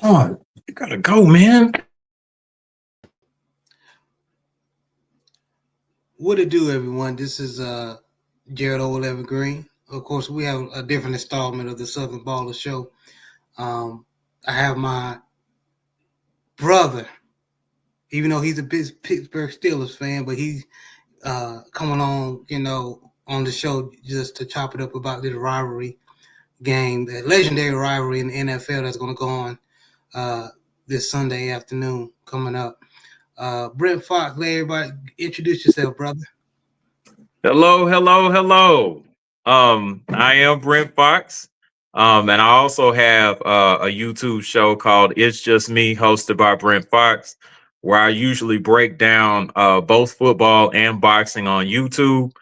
Oh, you gotta go, man. What it do, everyone? This is Jared Old Evergreen. Of course, we have a different installment of the Southern Baller Show. I have my brother, even though he's a Pittsburgh Steelers fan, but he's coming on, on the show just to chop it up about this rivalry game, the legendary rivalry in the NFL that's going to go on this Sunday afternoon coming up. Brent Fox, let everybody introduce yourself, brother. Hello. I am Brent Fox. And I also have a YouTube show called It's Just Me, hosted by Brent Fox, where I usually break down both football and boxing on YouTube.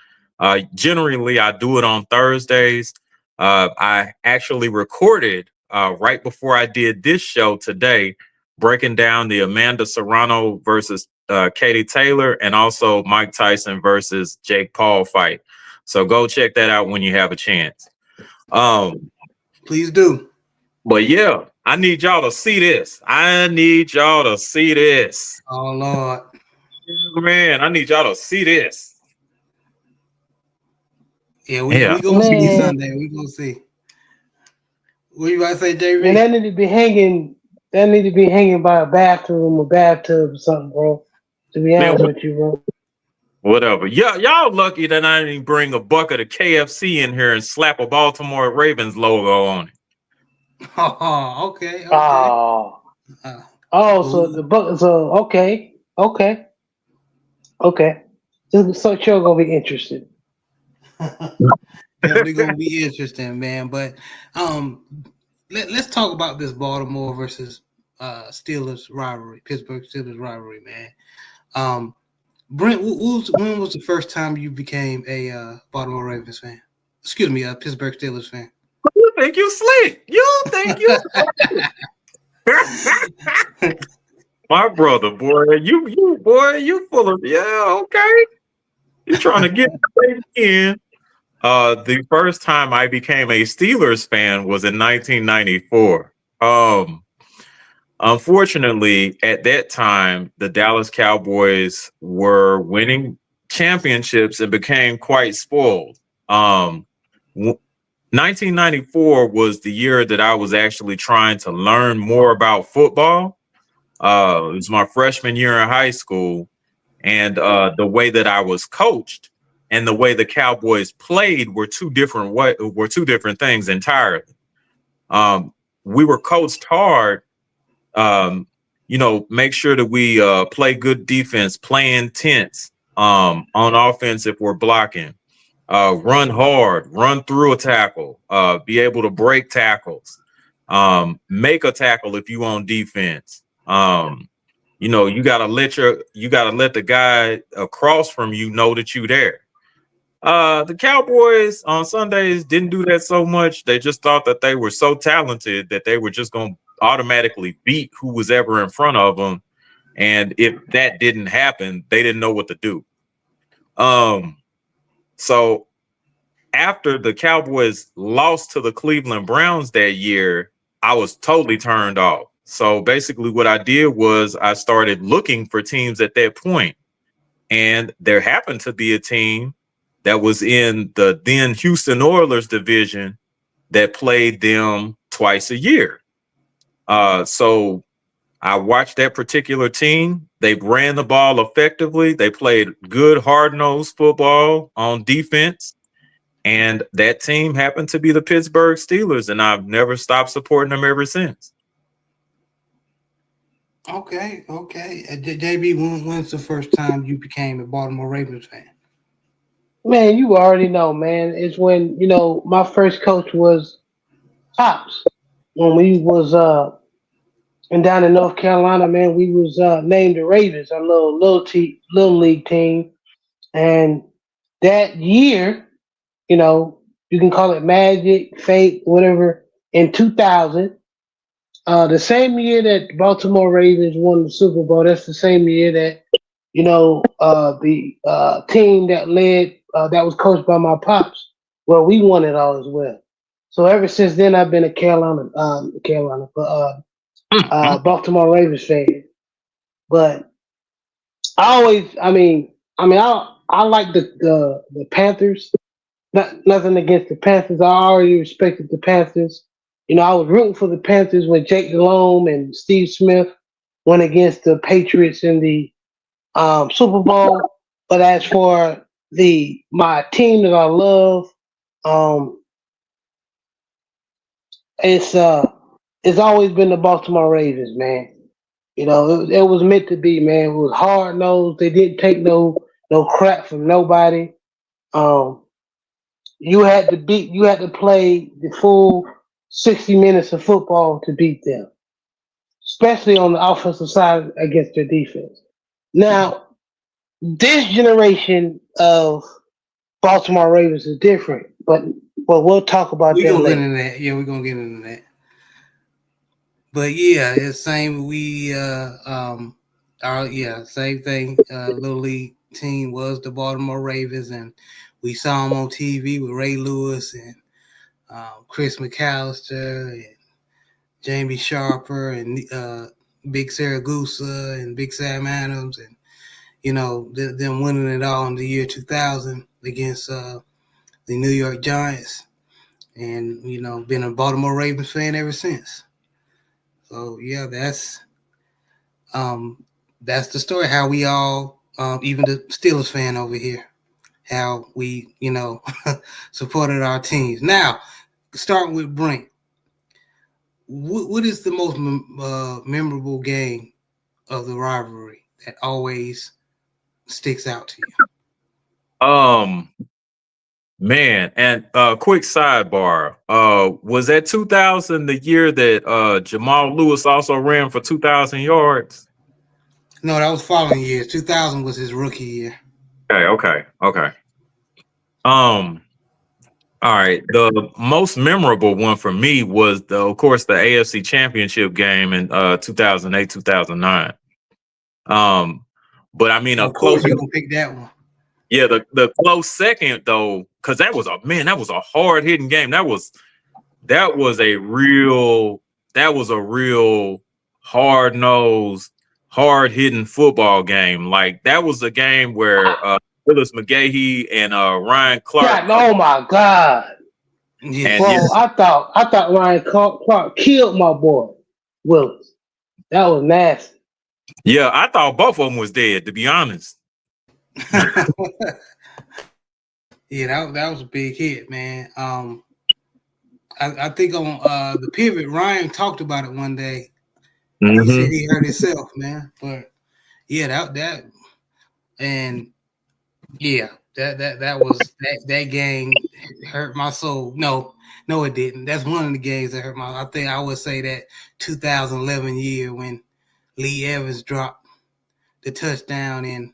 Generally, I do it on Thursdays. I actually recorded right before I did this show today, breaking down the Amanda Serrano versus Katie Taylor, and also Mike Tyson versus Jake Paul fight. So go check that out when you have a chance. Please do. But yeah, I need y'all to see this. Oh Lord, Man, I need y'all to see this. yeah, we gonna see Sunday. We gonna see. What you about to say, JV? Man, that need to be hanging. That need to be hanging by a bathroom or bathtub or something, bro. To be honest with you, bro. Whatever. Yeah, y'all lucky that I didn't bring a bucket of KFC in here and slap a Baltimore Ravens logo on it. Oh, okay. Oh, so the bucket. So okay. So you're gonna be interested. Definitely gonna be interesting, man. But let's talk about this Baltimore versus Steelers rivalry, Pittsburgh Steelers rivalry, man. Brent, when was the first time you became a Baltimore Ravens fan? Excuse me, a Pittsburgh Steelers fan. You think you slick? My brother, boy, you full of okay. You're trying to get in. The first time I became a Steelers fan was in 1994. Unfortunately, at that time, the Dallas Cowboys were winning championships and became quite spoiled. 1994 was the year that I was actually trying to learn more about football. It was my freshman year in high school, and the way that I was coached and the way the Cowboys played were two different things entirely. We were coached hard. Make sure that we play good defense, play intense on offense if we're blocking, run hard, run through a tackle, be able to break tackles, make a tackle if you on defense. You gotta let the guy across from you know that you there. The Cowboys on Sundays didn't do that so much. They just thought that they were so talented that they were just going to automatically beat who was ever in front of them. And if that didn't happen, they didn't know what to do. So after the Cowboys lost to the Cleveland Browns that year, I was totally turned off. So basically what I did was I started looking for teams at that point. And there happened to be a team that was in the then Houston Oilers division that played them twice a year. So I watched that particular team. They ran the ball effectively. They played good, hard-nosed football on defense. And that team happened to be the Pittsburgh Steelers, and I've never stopped supporting them ever since. Okay. JB, when's the first time you became a Baltimore Ravens fan? Man, you already know, man. It's when, my first coach was Pops. When we was and down in North Carolina, man, we was named the Ravens, our little league team. And that year, you can call it magic, fate, whatever, in 2000, the same year that Baltimore Ravens won the Super Bowl, that's the same year that, the team that that was coached by my pops, well, we won it all as well. So ever since then, I've been a Carolina, but Baltimore Ravens fan. But I like the Panthers. Nothing against the Panthers. I already respected the Panthers. I was rooting for the Panthers when Jake Delhomme and Steve Smith went against the Patriots in the Super Bowl. But as for my team that I love, um, it's it's always been the Baltimore Ravens, man. It was meant to be, man. It was hard nosed. They didn't take no crap from nobody. Um, you had to play the full 60 minutes of football to beat them, especially on the offensive side against their defense. Now, this generation of Baltimore Ravens is different, but we'll talk about We that gonna get later. into that. Yeah, we're gonna get into that. But yeah, it's same. Same thing. Little league team was the Baltimore Ravens, and we saw them on TV with Ray Lewis and Chris McAllister and Jamie Sharper and Big Saragusa and Big Sam Adams, and them winning it all in the year 2000 against the New York Giants, and been a Baltimore Ravens fan ever since. So yeah, that's the story. How we all, even the Steelers fan over here, how we supported our teams. Now, starting with Brent, what is the most memorable game of the rivalry that always sticks out to you? Man, and quick sidebar. Was that 2000 the year that Jamal Lewis also ran for 2,000 yards? No, that was following years. 2000 was his rookie year. Okay. Um, all right. The most memorable one for me was of course, the AFC Championship game in 2008, 2009. But I mean, a Of course, close, you're gonna pick that one. yeah, the close second though, because that was a hard hitting game. That was a real hard nosed, hard hitting football game. Like that was a game where Willis McGahee and Ryan Clark, God, oh my God, and Yes. yeah, bro! I thought Ryan Clark killed my boy Willis. That was nasty. yeah, I thought both of them was dead, to be honest. Yeah, that was a big hit, man. I think on the pivot, Ryan talked about it one day. He said Hmm. he hurt himself, man. But yeah, that and yeah, that game hurt my soul. No, it didn't. That's one of the games that hurt my. I think I would say that 2011 year when Lee Evans dropped the touchdown and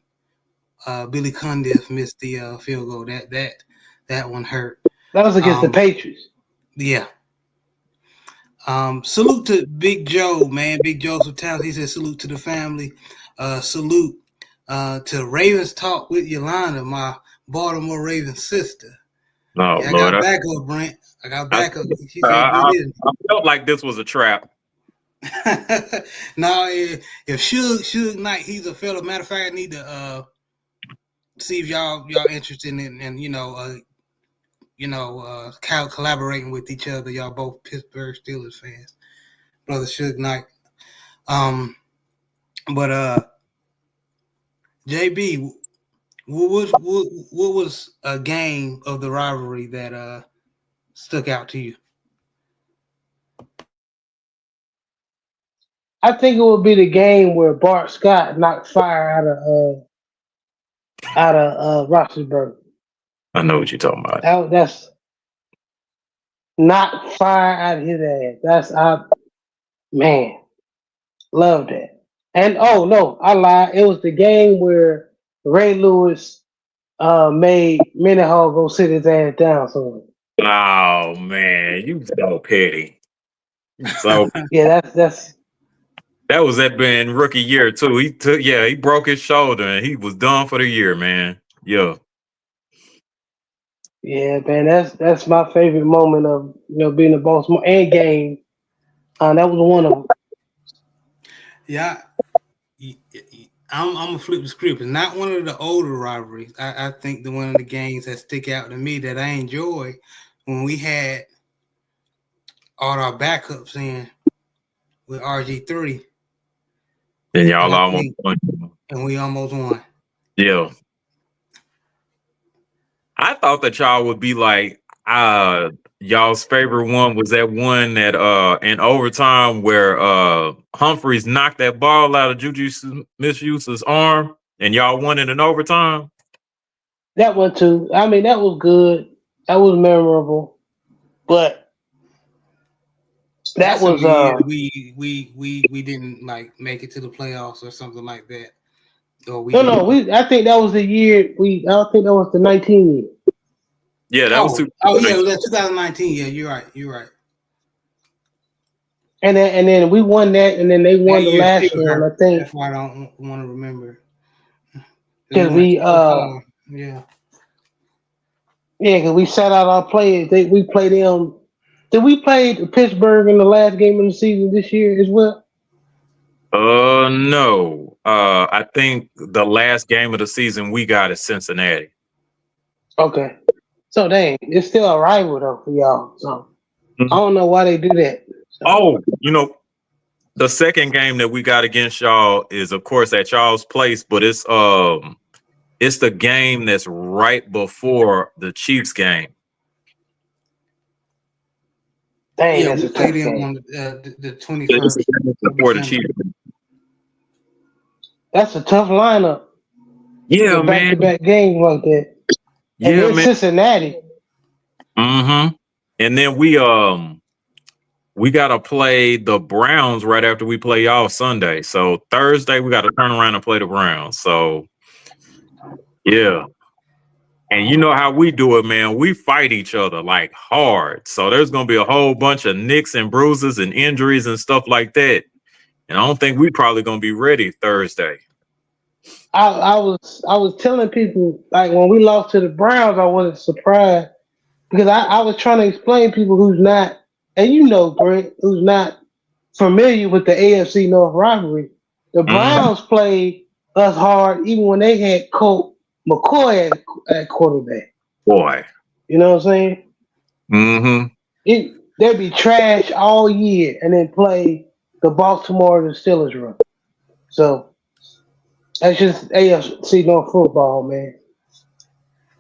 Billy Cundiff missed the field goal. That one hurt. That was against the Um, Patriots. yeah. Salute to Big Joe, man. Big Joseph Towns. He said salute to the family. Salute to Ravens Talk with Yolanda, my Baltimore Ravens sister. No, Yeah, I Lord, got backup, Brent. I got I, backup. She said good evening. I felt like this was a trap. Now, if Suge Knight, he's a fellow. Matter of fact, I need to see if y'all interested in and collaborating with each other. Y'all both Pittsburgh Steelers fans, brother Suge Knight. But JB, what was a game of the rivalry that stuck out to you? I think it would be the game where Bart Scott knocked fire out of Roethlisberger. I know what you're talking about. That's knocked fire out of his ass. Man, love that. And oh no, I lied. It was the game where Ray Lewis made Mendenhall go sit his ass down somewhere. Oh man, you so petty. So Yeah, that's that was that Ben rookie year too. He broke his shoulder and he was done for the year, man. Yeah. yeah, man. That's my favorite moment of being a Baltimore and game. That was one of them. Yeah, I'm gonna flip the script. It's not one of the older rivalries. I think the one of the games that stick out to me that I enjoyed when we had all our backups in with RG3, And and y'all I almost think won. and we almost won. Yeah. I thought that y'all would be like y'all's favorite one was that one that in overtime where Humphreys knocked that ball out of Juju Smith-Schuster's arm and y'all won it in overtime. That one too. I mean, that was good. That was memorable. But that That's in was the year we didn't like make it to the playoffs or something like that. Or we no. didn't. I think that was the year we. I think that was the 19 year. Yeah, that was Oh, two. yeah, that's 2019. Yeah, you're right. You're right. And then we won that, and then they That won the year last still game. I hurt. think That's why I don't want to remember. We because went we so far. Yeah. yeah, because we sat out our players. We played them. Did we play Pittsburgh in the last game of the season this year as well? No. I think the last game of the season we got is Cincinnati. Okay, so dang, it's still a rival though for y'all. So I Mhm. don't know why they do that. So Oh, the second game that we got against y'all is of course at y'all's place, but it's the game that's right before the Chiefs game. dang, Yeah, that's we a played tough them game. on the It's 21st the game of before the December. Chiefs. That's a tough lineup. Yeah, The back man. to back games like that, and Yeah, then man. Cincinnati. Mm-hmm. And then we gotta play the Browns right after we play y'all Sunday. So Thursday we gotta turn around and play the Browns. So yeah. And you know how we do it, man. We fight each other like hard. So there's gonna be a whole bunch of nicks and bruises and injuries and stuff like that. And I don't think we probably gonna be ready Thursday. I was telling people like when we lost to the Browns, I wasn't surprised because I was trying to explain to people who's not, and Brent, who's not familiar with the AFC North rivalry. The Mhm. Browns played us hard even when they had Colt McCoy at quarterback. Boy. You know what I'm saying? Mm-hmm. They'd be trash all year and then play the Baltimore and the Steelers run. So that's just AFC North football, man.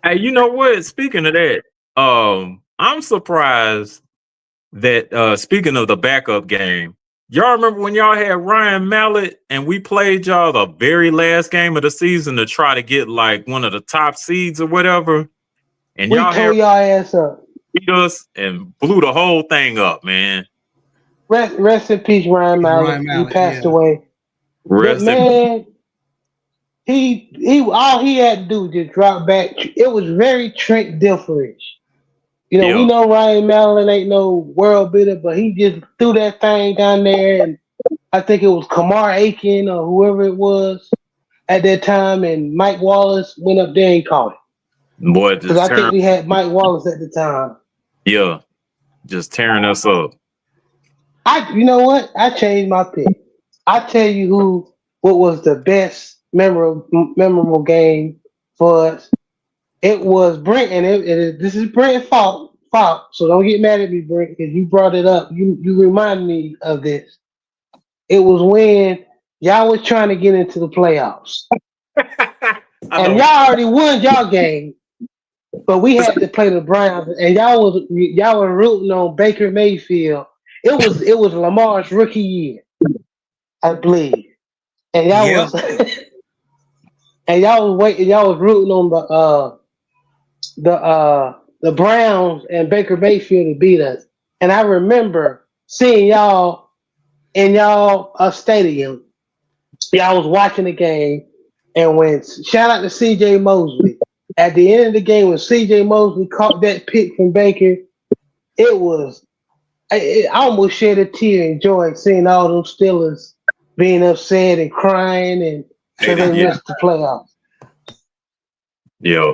Hey, you know what? Speaking of that, I'm surprised that speaking of the backup game, y'all remember when y'all had Ryan Mallett and we played y'all the very last game of the season to try to get like one of the top seeds or whatever, and We y'all had tore y'all ass up. beat us and blew the whole thing up, man. Rest in peace, Ryan Mallett. Ryan He Mallett, passed yeah. away. But Rest in man, he all he had to do was just drop back. It was very Trent Dilferish. We yeah, know Ryan Mallett ain't no world beater, but he just threw that thing down there, and I think it was Kamar Aiken or whoever it was at that time, and Mike Wallace went up there and caught it. boy, Because just I think tearing, we had Mike Wallace at the time. yeah, just tearing us up. You know what? I changed my pick. I tell you what was the best memorable game for us. It was Brent, and this is Brent's fault. So don't get mad at me, Brent, because you brought it up. You reminded me of this. It was when y'all was trying to get into the playoffs, I and know. y'all already won y'all game, but we had to play the Browns, and y'all were rooting on Baker Mayfield. It was Lamar's rookie year, I believe, and y'all Yep. was and y'all was waiting, y'all was rooting on the Browns and Baker Mayfield to beat us. And I remember seeing y'all in y'all stadium. Y'all was watching the game, and when shout out to C.J. Mosley at the end of the game when C.J. Mosley caught that pick from Baker, it was I almost shed a tear enjoying seeing all those Steelers being upset and crying and because they Yeah, missed the playoffs. yeah,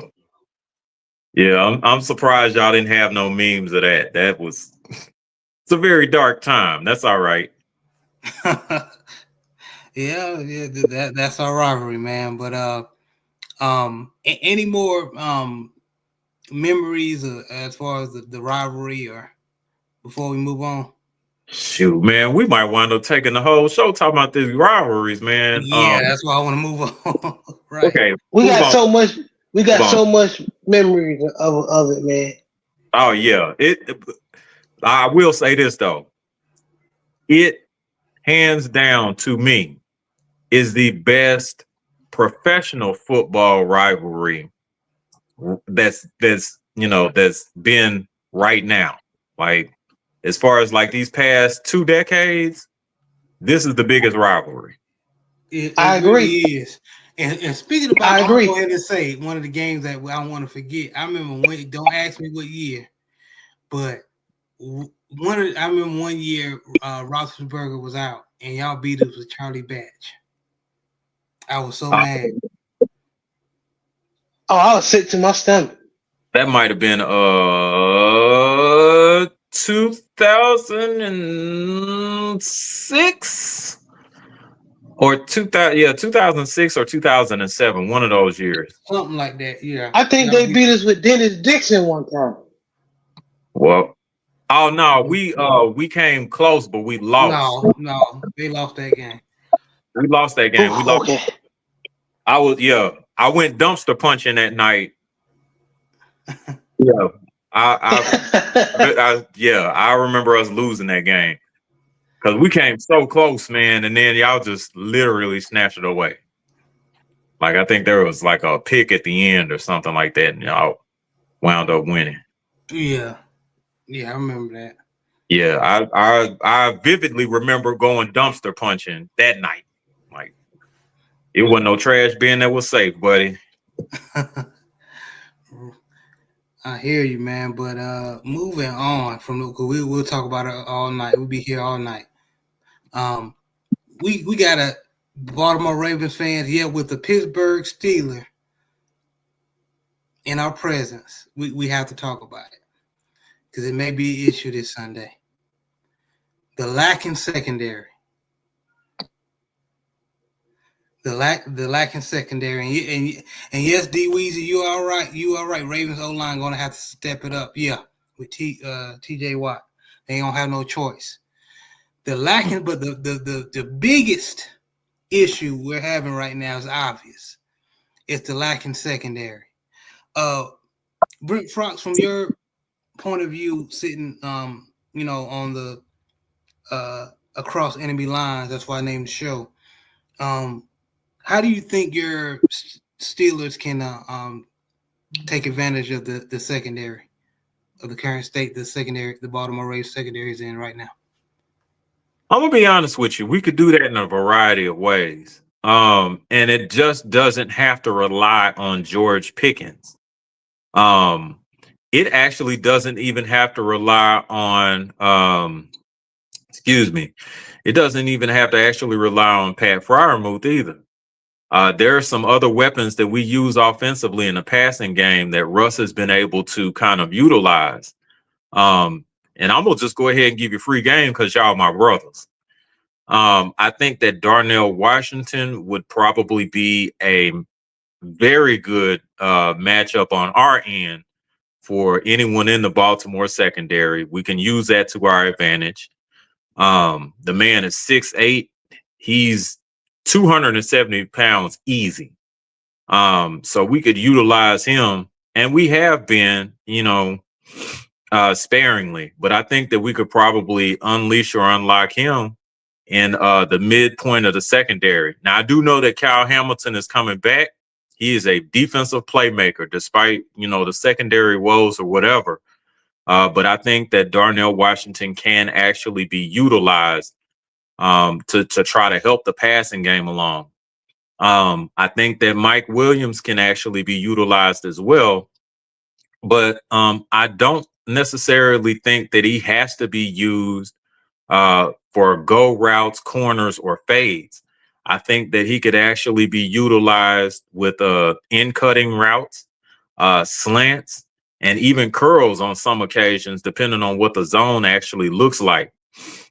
yeah. I'm surprised y'all didn't have no memes of that. That was it's a very dark time. That's all right. Yeah, that's our rivalry, man. But any more memories as far as the rivalry, or before we move on? Shoot, man, we might wind up taking the whole show talking about these rivalries, man. Yeah, that's why I want to move on. Right. Okay, We move got on, so much. We move got on. so much memories of it, man. Oh yeah, I will say this though, it hands down to me is the best professional football rivalry that's been right now. Like as far as like these past 2 decades, this is the biggest rivalry. I It really agree. is. And speaking about, I I'm gonna agree. go ahead and say one of the games that I want to forget. I remember when. Don't ask me what year, but I remember one year Roethlisberger was out and y'all beat us with Charlie Batch. I was so Uh, mad. Oh, I was sick to my stomach. that might have been 2006 or 2000, yeah, 2006 or 2007, one of those years. Something like that. Yeah. I think Y'all they beat beat us with Dennis Dixon one time. Well, oh no, we came close, but we lost. no. They lost that game. We lost that game. We Ooh, lost. okay. I went dumpster punching that night. Yeah. I remember us losing that game because we came so close, man, and then y'all just literally snatched it away. Like I think there was like a pick at the end or something like that, and y'all wound up winning. Yeah. Yeah, I remember that. Yeah, I vividly remember going dumpster punching that night. Like it wasn't no trash bin that was safe, buddy. I hear you, man. But moving on from the, cause we'll talk about it all night. We'll be here all night. Um, we got a Baltimore Ravens fans, yeah, with the Pittsburgh Steelers in our presence. We have to talk about it because it may be an issue this Sunday. The lack in secondary. The lack in secondary, and yes, D Weezy, you all right. You all right. Ravens O line gonna have to step it up. Yeah, with TJ Watt, they ain't gonna have no choice. The lacking, but the biggest issue we're having right now is obvious. It's the lacking secondary. Brent Fox, from your point of view, sitting on the across enemy lines. That's why I named the show. How do you think your Steelers can take advantage of the secondary of the current state the Baltimore Ravens secondary is in right now? I'm gonna be honest with you. We could do that in a variety of ways. And it just doesn't have to rely on George Pickens. Um, it actually doesn't even have to rely on excuse me. It doesn't even have to actually rely on Pat Fryermuth either. There are some other weapons that we use offensively in the passing game that Russ has been able to kind of utilize. And I'm gonna just go ahead and give you free game because y'all my brothers. I think that Darnell Washington would probably be a very good matchup on our end for anyone in the Baltimore secondary. We can use that to our advantage. The man is 6'8". He's 270 pounds easy. So we could utilize him, and we have been, sparingly, but I think that we could probably unleash or unlock him in the midpoint of the secondary. Now, I do know that Kyle Hamilton is coming back. He is a defensive playmaker, despite, the secondary woes or whatever. But I think that Darnell Washington can actually be utilized to try to help the passing game along. I think that Mike Williams can actually be utilized as well, but I don't necessarily think that he has to be used for go routes, corners, or fades. I think that he could actually be utilized with in cutting routes, slants, and even curls on some occasions, depending on what the zone actually looks like.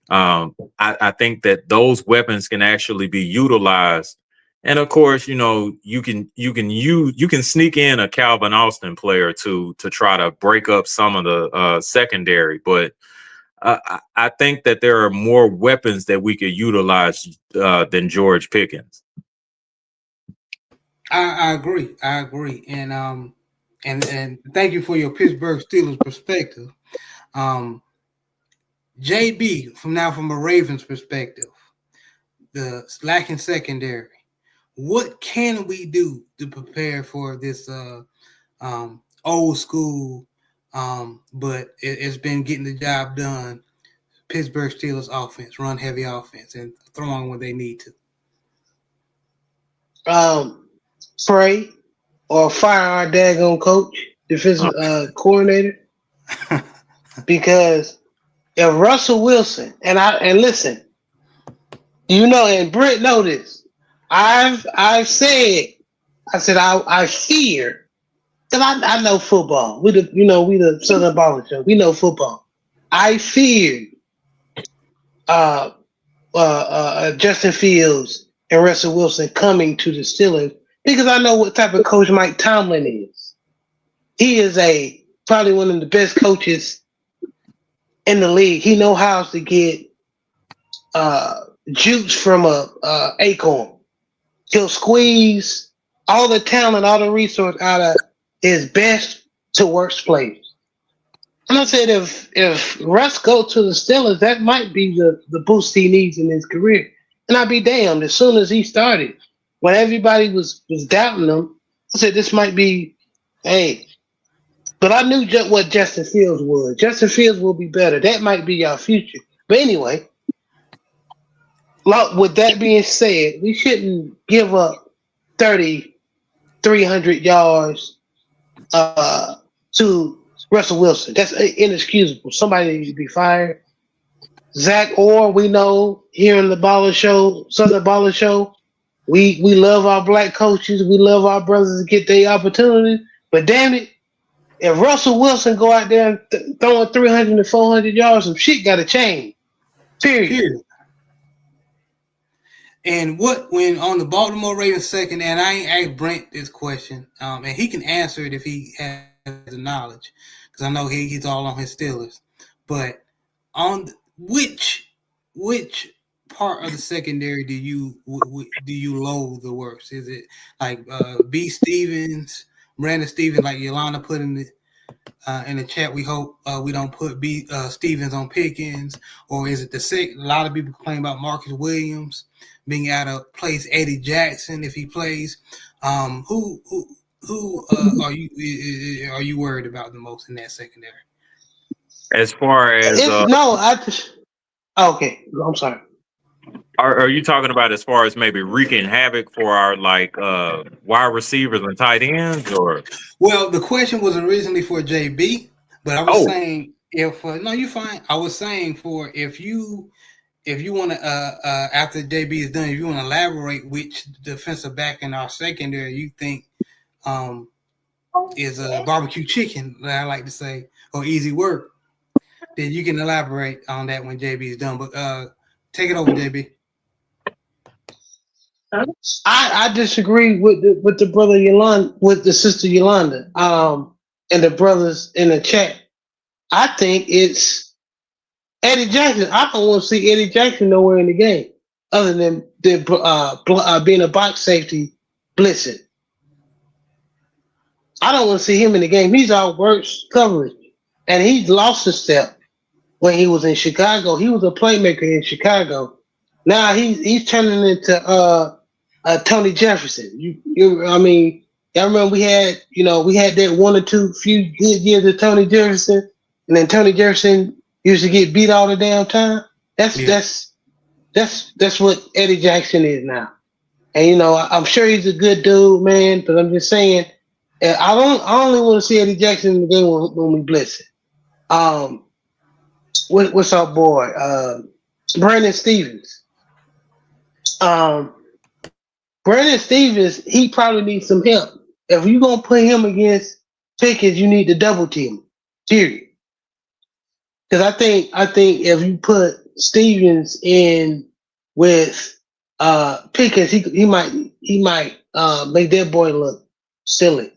I think that those weapons can actually be utilized. And of course, you can sneak in a Calvin Austin player to try to break up some of the secondary. But I think that there are more weapons that we could utilize than George Pickens. I agree. I agree. And thank you for your Pittsburgh Steelers perspective. JB, from a Ravens perspective, the lacking secondary. What can we do to prepare for this old school, but it's been getting the job done? Pittsburgh Steelers offense, run heavy offense, and throwing when they need to. Pray or fire our daggone coach, defensive coordinator, because if Russell Wilson and listen, and Brent know this, I said I fear, because I know football. We the Southern Ball Show. We know football. I feared Justin Fields and Russell Wilson coming to the Steelers because I know what type of coach Mike Tomlin is. He is probably one of the best coaches in the league. He knows how to get juice from a acorn. He'll squeeze all the talent, all the resource out of his best to worst players. And I said, if Russ goes to the Steelers, that might be the boost he needs in his career. And I'd be damned. As soon as he started, when everybody was doubting him, I said, this might be, hey. But I knew what Justin Fields was. Justin Fields will be better. That might be our future. But anyway, with that being said, we shouldn't give up 300 yards to Russell Wilson. That's inexcusable. Somebody needs to be fired. Zach Orr, we know here in the Baller Show, Southern Baller Show, we love our black coaches. We love our brothers to get their opportunity. But damn it, if Russell Wilson go out there and throwing 300 to 400 yards, some shit got to change. Period. And when on the Baltimore Ravens second, and I ain't asked Brent this question, and he can answer it if he has the knowledge, because I know he's all on his Steelers. But on which part of the secondary do you loathe the worst? Is it like B. Stevens, Brandon Stevens, like Yolanda put in the chat? We hope we don't put B. Stevens on Pickens, or is it a lot of people complain about Marcus Williams being out of place, Eddie Jackson if he plays? Who are you worried about the most in that secondary? As far as okay, I'm sorry. Are you talking about as far as maybe wreaking havoc for our wide receivers and tight ends, or? Well, the question was originally for JB, but I was saying if no, you're fine. I was saying for if you want to after JB is done, if you want to elaborate which defensive back in our secondary you think is a barbecue chicken, that I like to say, or easy work, then you can elaborate on that when JB is done. But take it over, JB. I disagree with the brother Yolanda, with the sister Yolanda, and the brothers in the chat. I think it's Eddie Jackson. I don't want to see Eddie Jackson nowhere in the game, other than being a box safety, blitzing. I don't want to see him in the game. He's our worst coverage, and he lost a step when he was in Chicago. He was a playmaker in Chicago. Now he's turning into Tony Jefferson. I mean, y'all remember we had that one or two few good years of Tony Jefferson, and then Tony Jefferson used to get beat all the damn time. That's what Eddie Jackson is now. And I'm sure he's a good dude, man. But I'm just saying, I only want to see Eddie Jackson in the game when we blitz it. What's our boy? Brandon Stevens. Brandon Stevens, he probably needs some help. If you're gonna put him against Pickens, you need to double team. Period. Because I think if you put Stevens in with Pickens, he might make that boy look silly.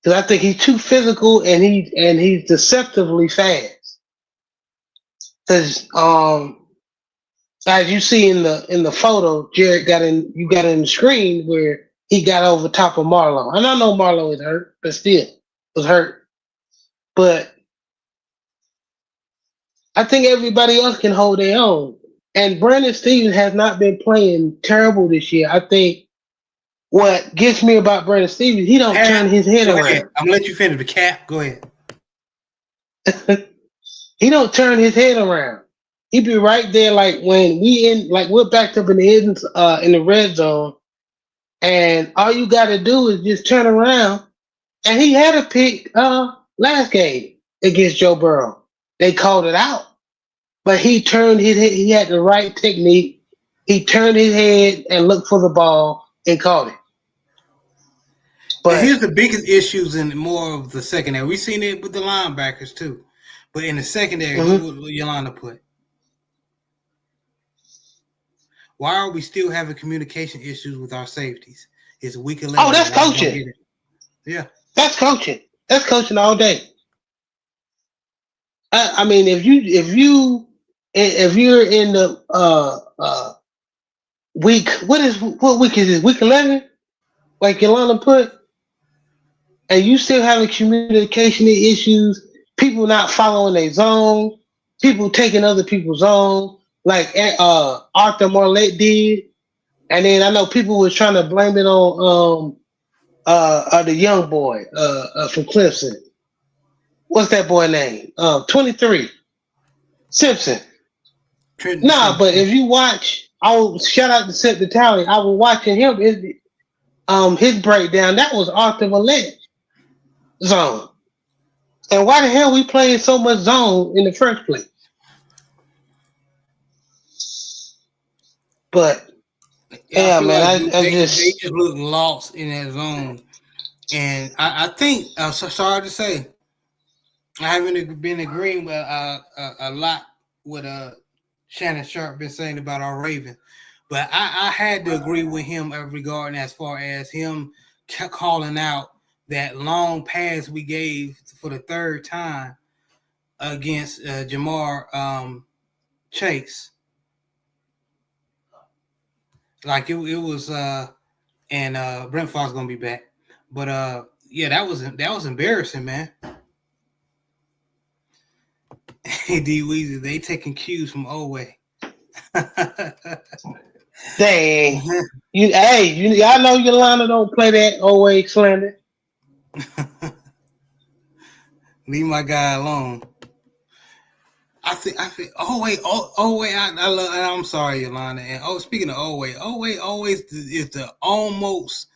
Because I think he's too physical and he's deceptively fast. Because as you see in the photo, Jared got in the screen where he got over top of Marlo. And I know Marlo is hurt, but still was hurt. But I think everybody else can hold their own. And Brandon Stevens has not been playing terrible this year. I think what gets me about Brandon Stevens, he don't turn his head around. I'm gonna let you finish the cap. Go ahead. He don't turn his head around. He be right there, like when we're backed up in the red zone, and all you got to do is just turn around. And he had a pick last game against Joe Burrow. They called it out, but he turned his head. He had the right technique. He turned his head and looked for the ball and caught it. But here's the biggest issues in more of the secondary. We've seen it with the linebackers too. But in the secondary, what would Yolanda put? Why are we still having communication issues with our safeties? It's week 11. Oh, that's coaching. Yeah. That's coaching. That's coaching all day. I mean, if you're in the week, what week is this? Week 11, like Yolanda put, and you still having communication issues, people not following their zone, people taking other people's zone, like Arthur Morlett did, and then I know people was trying to blame it on the young boy from Clemson. What's that boy name? 23, Simpson. But if you watch, shout out to Seth Talley. I was watching him. His breakdown. That was Arthur Morlett zone. And why the hell we playing so much zone in the first place? But yeah, man, like they just look lost in that zone. And I think, so sorry to say, I haven't been agreeing with a lot with Shannon Sharp been saying about our Ravens, but I had to agree with him regarding as far as him calling out that long pass we gave for the third time against Jamar Chase. Like it was and Brent Fox gonna be back, but yeah, that was embarrassing, man. D Weezy, they taking cues from Oway. Dang, y'all know Yolanda don't play that Oway slander. Leave my guy alone. I think Oway. I'm sorry, Yolanda. And speaking of Oway always is the almost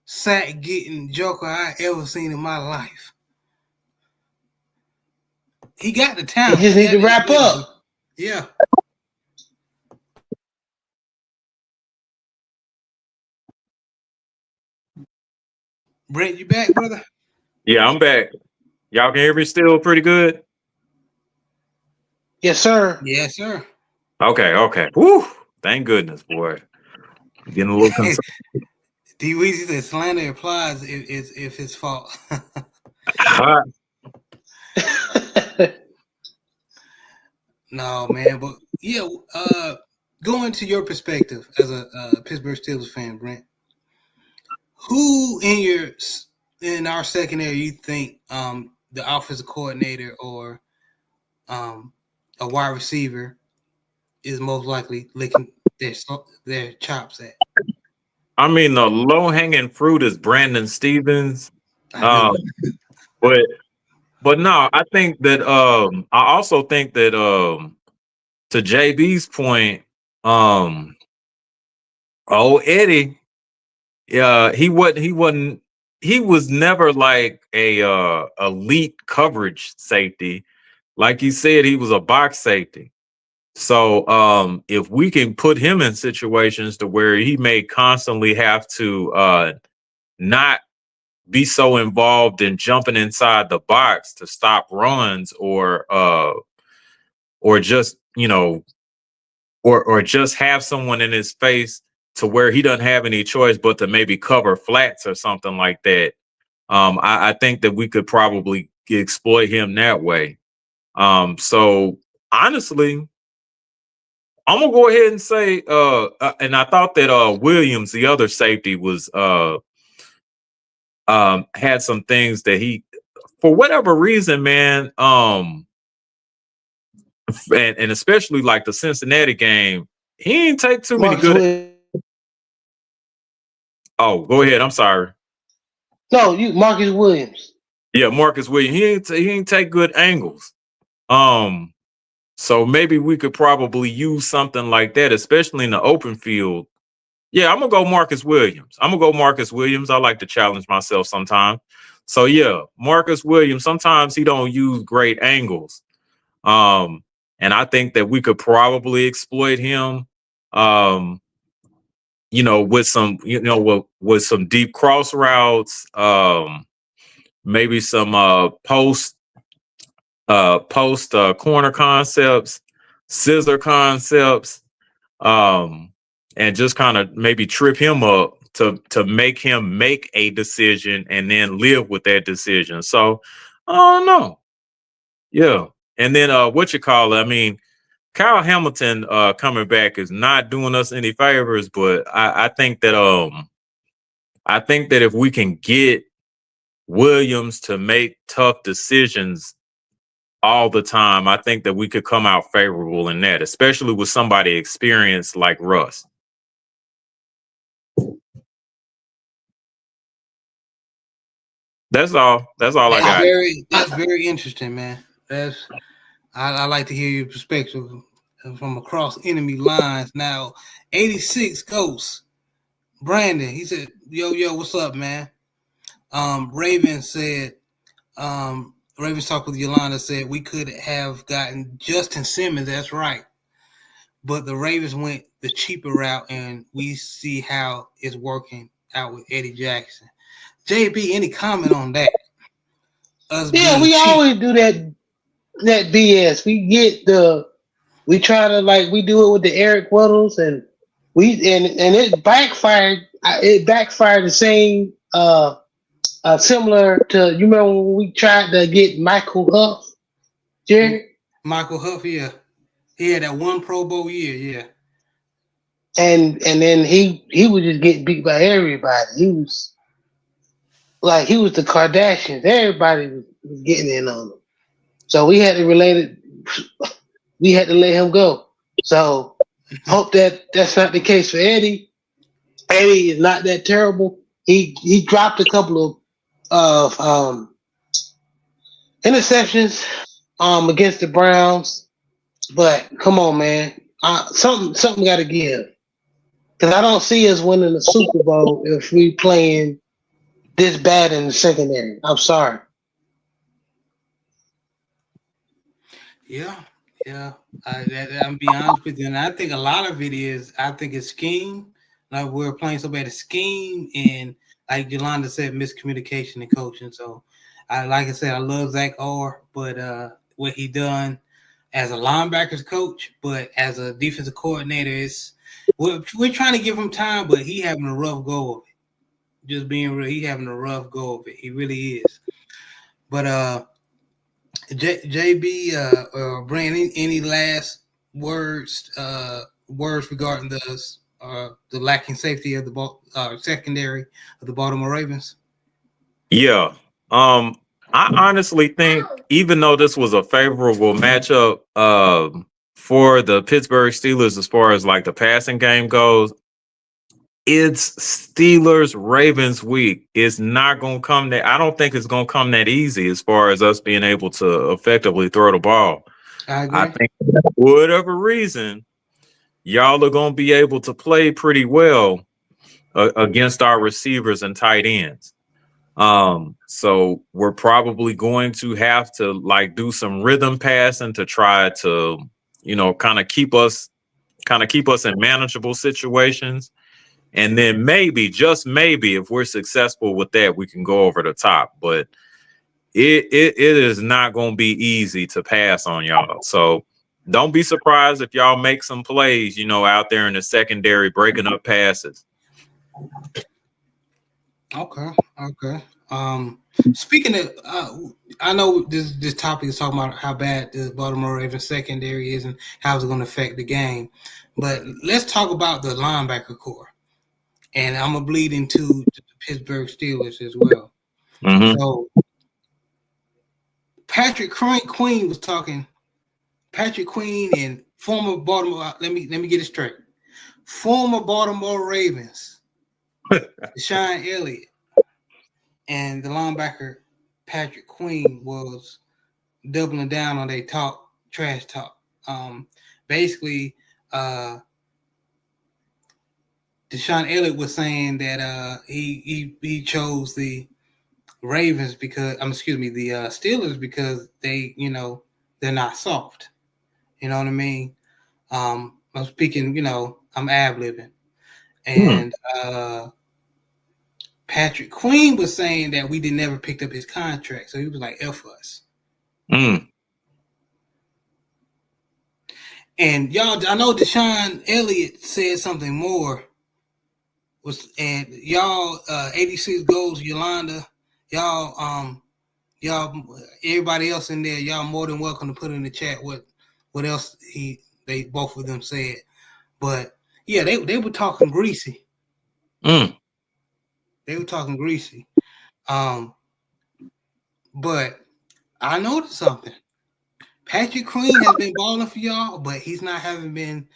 sack getting joker I ever seen in my life. He got the talent. He just need to wrap up. Yeah. Brent, you back, brother? Yeah, I'm back. Y'all can hear me still pretty good? Yes, sir. Yes, sir. Okay. Woo! Thank goodness, boy. I'm getting a little concerned. D Weezy said slander applies if it's fault. No, man, but yeah, going to your perspective as a Pittsburgh Steelers fan, Brent, who in our secondary you think the offensive coordinator or a wide receiver is most likely licking their chops at? I mean, the low-hanging fruit is Brandon Stevens. But no, I think that I also think that to JB's point, Eddie, he was never like a elite coverage safety. Like you said, he was a box safety. So if we can put him in situations to where he may constantly have to not be so involved in jumping inside the box to stop runs or just, or just have someone in his face to where he doesn't have any choice but to maybe cover flats or something like that. I think that we could probably exploit him that way. So honestly, I'm gonna go ahead and say, and I thought that Williams, the other safety, was had some things that he, for whatever reason, man, and especially like the Cincinnati game, he didn't take too many Marcus good. Williams. Oh, go ahead. I'm sorry. No, Marcus Williams. Yeah, Marcus Williams. He ain't take good angles. So maybe we could probably use something like that, especially in the open field. Yeah, I'm gonna go Marcus Williams. I like to challenge myself sometimes. So yeah, Marcus Williams. Sometimes he don't use great angles. And I think that we could probably exploit him. With some, with some deep cross routes. Maybe some post corner concepts, scissor concepts, and just kind of maybe trip him up to make him make a decision and then live with that decision. So I don't know. Yeah. And then I mean, Kyle Hamilton coming back is not doing us any favors, but I think that if we can get Williams to make tough decisions all the time, I think that we could come out favorable in that, especially with somebody experienced like Russ. That's all I got. That's very interesting, man. I like to hear your perspective from across enemy lines. Now, 86 Ghosts, Brandon, he said, yo, what's up, man? Ravens said, Ravens Talk with Yolanda said we could have gotten Justin Simmons. That's right. But the Ravens went the cheaper route, and we see how it's working out with Eddie Jackson. JB, any comment on that? We always do that BS. We try to we do it with the Eric Weddles, and it backfired. It backfired the same similar to, you remember when we tried to get Michael Huff, Jerry? Michael Huff, yeah. He had that one Pro Bowl year, yeah. And then he was just getting beat by everybody. He was the Kardashians. Everybody was getting in on him. So we had to let him go. So hope that's not the case for Eddie. Eddie is not that terrible. He dropped a couple of interceptions against the Browns, but come on, man, something got to give, because I don't see us winning the Super Bowl if we playing this bad in the secondary. I'm sorry. Yeah. I'm be honest with you, and I think a lot of it is, I think it's scheme. Like, we're playing so bad, scheme, and like Yolanda said, miscommunication and coaching. So, like I said, I love Zach Orr, but what he done as a linebackers coach, but as a defensive coordinator, we're trying to give him time, but he having a rough go of it. Just being real, he having a rough go of it. He really is. But JB, Brandon, any last words regarding the lacking safety of the secondary of the Baltimore Ravens? Yeah. I honestly think, even though this was a favorable matchup for the Pittsburgh Steelers as far as like the passing game goes, it's Steelers Ravens week. It's not going to come that. I don't think it's going to come that easy as far as us being able to effectively throw the ball. I think for whatever reason, y'all are going to be able to play pretty well against our receivers and tight ends. So we're probably going to have to do some rhythm passing to try to, kind of keep us in manageable situations. And then maybe, just maybe, if we're successful with that, we can go over the top. But it is not going to be easy to pass on y'all. So don't be surprised if y'all make some plays, out there in the secondary, breaking up passes. Okay. Speaking of, I know this topic is talking about how bad the Baltimore Ravens secondary is and how it's going to affect the game, but let's talk about the linebacker core, and I'm gonna bleed into the Pittsburgh Steelers as well. Mm-hmm. So Patrick Queen was talking. Patrick Queen and former Baltimore. Let me get it straight. Former Baltimore Ravens, Deshaun Elliott, and the linebacker Patrick Queen was doubling down on their trash talk. Basically, Deshaun Elliott was saying that he chose the Ravens the Steelers because they're not soft. You know what I mean? I'm speaking, I'm ad-libbing. And Patrick Queen was saying that we never picked up his contract. So he was like, F us. And y'all, I know Deshaun Elliott said something more. And y'all, 86 goals, Yolanda, y'all, everybody else in there, y'all more than welcome to put in the chat what else they both of them said. But yeah, they were talking greasy. They were talking greasy. But I noticed something. Patrick Queen has been balling for y'all, but y'all haven't been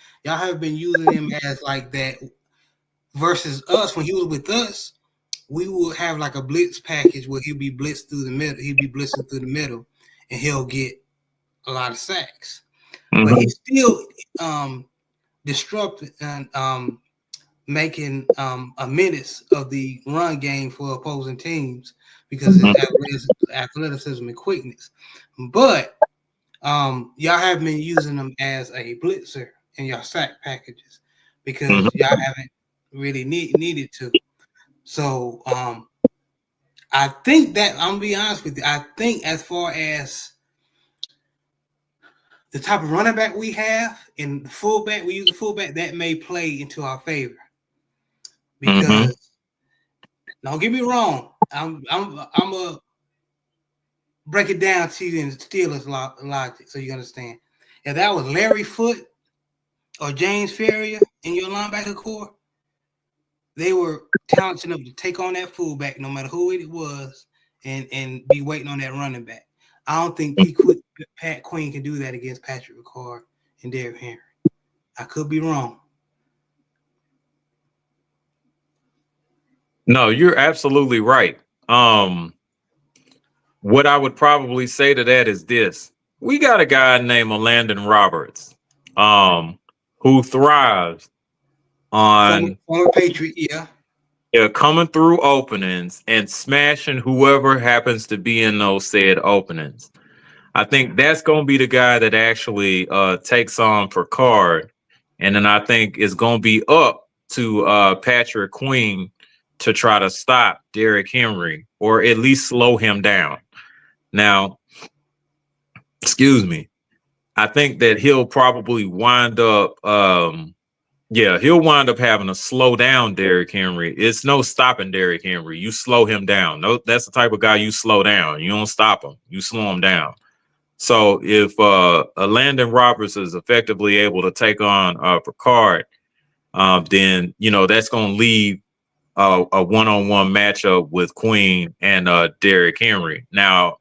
using him as like that versus us. When he was with us, we will have like a blitz package where he'll be blitzed through the middle. He'll be blitzing through the middle and he'll get a lot of sacks. But he's still disrupting and making a menace of the run game for opposing teams because of his athleticism and quickness. But y'all have been using them as a blitzer in your sack packages because y'all haven't really needed to. So I think that I'm gonna be honest with you. I think as far as the type of running back we have and the fullback, we use the fullback, that may play into our favor. Because don't get me wrong, I'm a break it down to you in Steelers logic so you understand. If that was Larry Foote or James Ferrier in your linebacker core, they were talented enough to take on that fullback no matter who it was and be waiting on that running back. I don't think Pat Queen can do that against Patrick Ricard and Derrick Henry. I could be wrong. No, you're absolutely right. What I would probably say to that is this. We got a guy named Landon Roberts, who thrives on former Patriot, coming through openings and smashing whoever happens to be in those said openings. I think that's going to be the guy that actually takes on Picard. And then I think it's going to be up to Patrick Queen to try to stop Derrick Henry or at least slow him down. Now, excuse me, I think that he'll probably wind up, he'll wind up having to slow down Derrick Henry. It's no stopping Derrick Henry. You slow him down. No, that's the type of guy you slow down. You don't stop him. You slow him down. So if Landon Roberts is effectively able to take on Picard, then, that's going to leave a one-on-one matchup with Queen and Derrick Henry. Now,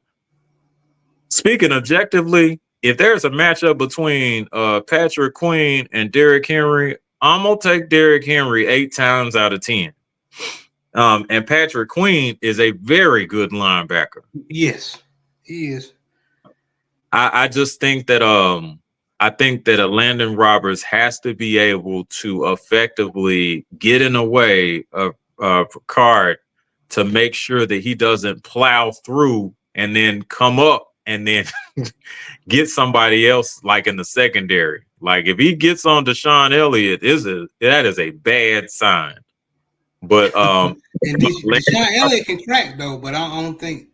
speaking objectively, if there's a matchup between Patrick Queen and Derrick Henry, I'm going to take Derrick Henry 8 times out of 10. And Patrick Queen is a very good linebacker. Yes, he is. I just think that a Landon Roberts has to be able to effectively get in the way of Picard to make sure that he doesn't plow through and then come up and then get somebody else like in the secondary. Like if he gets on Deshaun Elliott, that is a bad sign. But and Deshaun Elliott can crack though, but I don't think.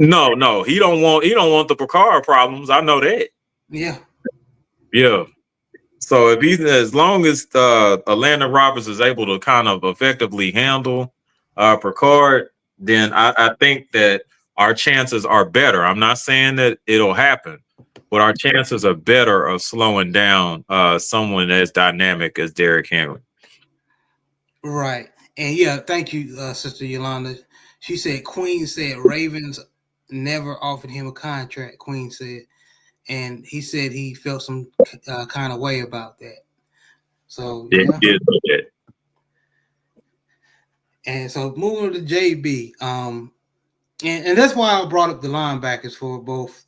No, he don't want the Picard problems. I know that. Yeah. Yeah. So if he's as long as Atlanta Roberts is able to kind of effectively handle Picard, then I think that our chances are better. I'm not saying that it'll happen, but our chances are better of slowing down someone as dynamic as Derrick Henry. Right. And yeah, thank you, Sister Yolanda. She said Queen said Ravens never offered him a contract. Queen said, and he said he felt some kind of way about that. So Yeah, yeah. yeah. And so moving to JB, and that's why I brought up the linebackers for both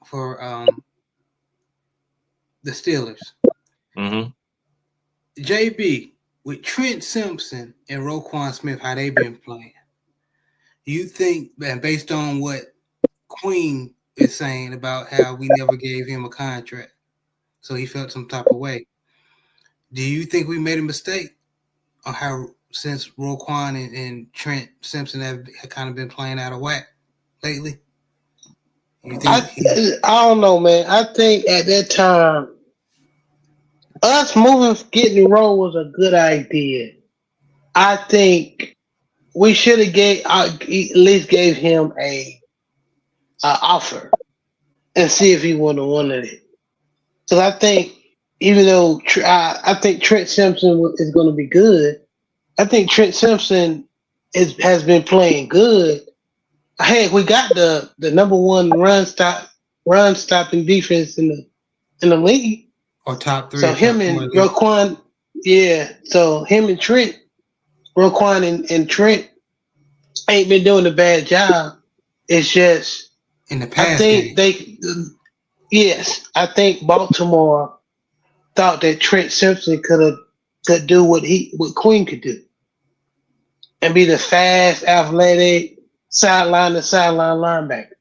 for the Steelers. Mm-hmm. JB with Trent Simpson and Roquan Smith, how they been playing? You think, and based on what Queen is saying about how we never gave him a contract, so he felt some type of way. Do you think we made a mistake on how since Roquan and Trent Simpson have kind of been playing out of whack lately? You think I don't know, man. I think at that time, us moving, getting Rowe was a good idea. I think we should have at least gave him a offer and see if he would have wanted it. Because I think even though I think Trent Simpson is going to be good, I think Trent Simpson has been playing good. Heck, we got the number one run stopping defense in the league. or top three So or top him four and at least Roquan, yeah. So him and Trent, Roquan and Trent ain't been doing a bad job. It's just in the I pass think game? I think Baltimore thought that Trent Simpson could do what Queen could do and be the fast, athletic sideline to sideline linebacker.